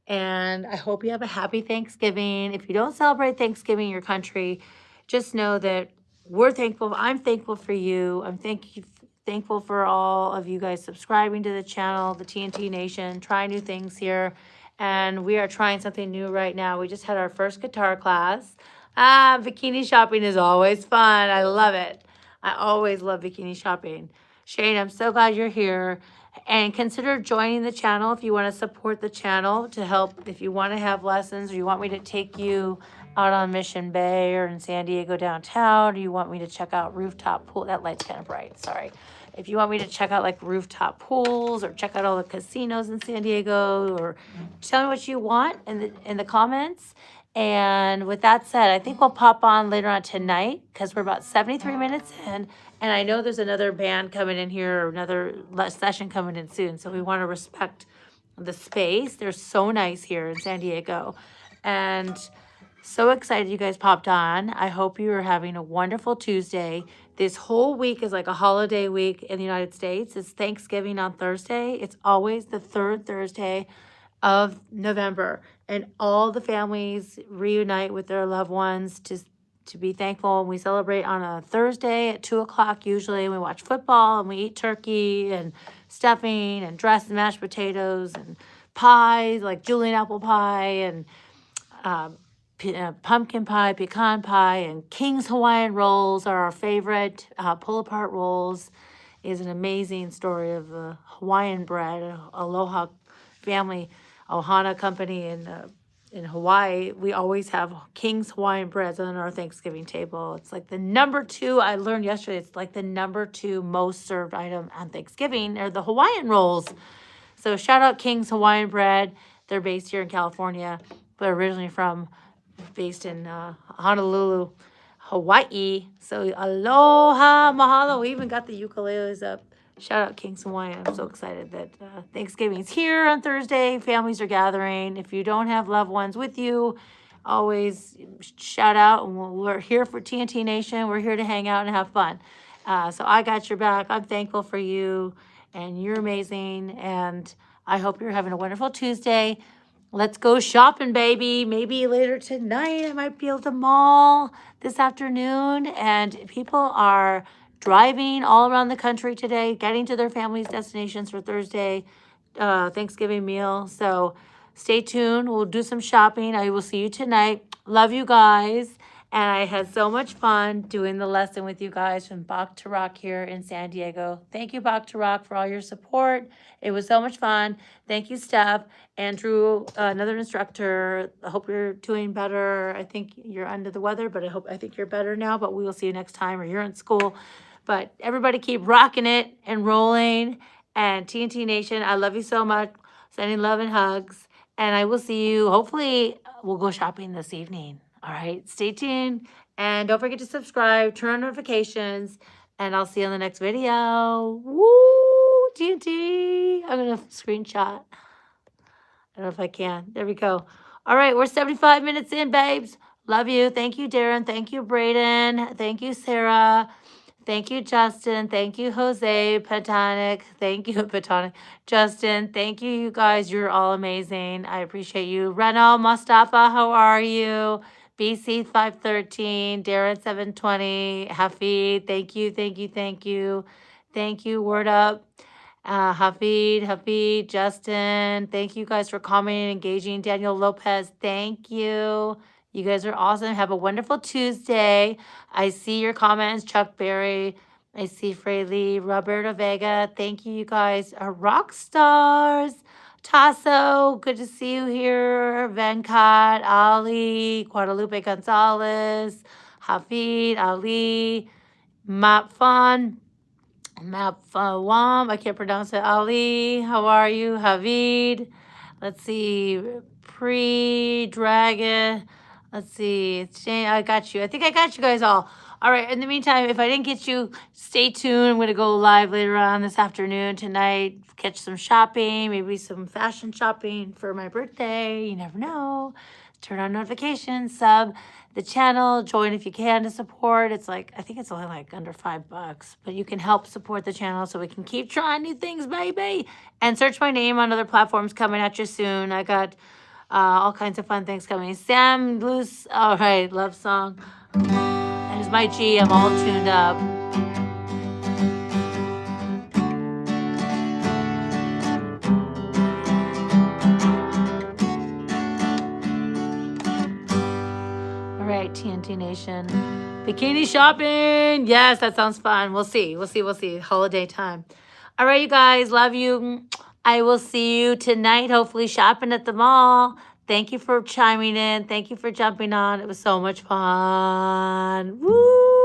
And I hope you have a happy Thanksgiving. If you don't celebrate Thanksgiving in your country, just know that we're thankful. I'm thankful for you. I'm thankful for all of you guys subscribing to the channel, the TNT Nation, trying new things here. And we are trying something new right now. We just had our first guitar class. Bikini shopping is always fun. I love it. I always love bikini shopping. Shane, I'm so glad you're here. And consider joining the channel if you want to support the channel to help. If you want to have lessons or you want me to take you out on Mission Bay or in San Diego downtown, or you want me to check out rooftop pool. That light's kind of bright, sorry. If you want me to check out like rooftop pools or check out all the casinos in San Diego, or tell me what you want in the comments. And with that said, I think we'll pop on later on tonight because we're about 73 minutes in. And I know there's another band coming in here or another session coming in soon. So we want to respect the space. They're so nice here in San Diego. And so excited you guys popped on. I hope you are having a wonderful Tuesday. This whole week is like a holiday week in the United States. It's Thanksgiving on Thursday. It's always the third Thursday of November. And all the families reunite with their loved ones to be thankful. And we celebrate on a Thursday at 2 o'clock usually. And we watch football and we eat turkey and stuffing and dressed mashed potatoes and pies like Julian apple pie and pumpkin pie, pecan pie, and King's Hawaiian rolls are our favorite. Pull-apart rolls is an amazing story of Hawaiian bread, Aloha family, Ohana company in Hawaii, we always have King's Hawaiian breads on our Thanksgiving table. It's like the number two, I learned yesterday, it's like the number two most served item on Thanksgiving are the Hawaiian rolls. So shout out King's Hawaiian bread. They're based here in California, but originally based in Honolulu, Hawaii. So aloha, mahalo. We even got the ukuleles up. Shout out King's Hawaiian. I'm so excited that Thanksgiving's here on Thursday. Families are gathering. If you don't have loved ones with you, always shout out. And we're here for TNT Nation. We're here to hang out and have fun. So I got your back. I'm thankful for you, and you're amazing. And I hope you're having a wonderful Tuesday. Let's go shopping, baby. Maybe later tonight I might be able to mall this afternoon. And people are driving all around the country today, getting to their families' destinations for Thursday Thanksgiving meal. So stay tuned. We'll do some shopping. I will see you tonight. Love you guys. And I had so much fun doing the lesson with you guys from Bach to Rock here in San Diego. Thank you, Bach to Rock, for all your support. It was so much fun. Thank you, Steph. Andrew, another instructor. I hope you're doing better. I think you're under the weather, but I think you're better now. But we will see you next time, or you're in school. But everybody keep rocking it and rolling. And TNT Nation, I love you so much. Sending love and hugs. And I will see you. Hopefully, we'll go shopping this evening. All right, stay tuned. And don't forget to subscribe, turn on notifications, and I'll see you on the next video. Woo, TNT. I'm going to screenshot. I don't know if I can. There we go. All right, we're 75 minutes in, babes. Love you. Thank you, Darren. Thank you, Brayden. Thank you, Sarah. Thank you, Justin. Thank you, Jose Patanic. Thank you, Patanic. Justin, thank you, you guys. You're all amazing. I appreciate you. Reno, Mustafa, how are you? BC 513, Darren 720, Hafid, thank you, thank you, thank you. Thank you, word up. Hafid, Justin, thank you guys for commenting and engaging. Daniel Lopez, thank you. You guys are awesome. Have a wonderful Tuesday. I see your comments, Chuck Berry. I see Fraley, Roberto Vega. Thank you, you guys are rock stars. Tasso, good to see you here. Venkat, Ali, Guadalupe Gonzalez, Hafid, Ali, Mapfan, Mapfawam, I can't pronounce it. Ali, how are you? Havid, let's see, Dragon, let's see, Shane, I got you. I think I got you guys all. All right, in the meantime, if I didn't get you, stay tuned. I'm going to go live later on this afternoon, tonight, catch some shopping, maybe some fashion shopping for my birthday. You never know. Turn on notifications, sub the channel, join if you can to support. It's like, I think it's only like under $5, but you can help support the channel so we can keep trying new things, baby. And search my name on other platforms coming at you soon. I got all kinds of fun things coming. Sam Luce, all right, love song. There's my G, I'm all tuned up. All right, TNT Nation. Bikini shopping. Yes, that sounds fun. We'll see. Holiday time. All right, you guys, love you. I will see you tonight, hopefully shopping at the mall. Thank you for chiming in. Thank you for jumping on. It was so much fun. Woo!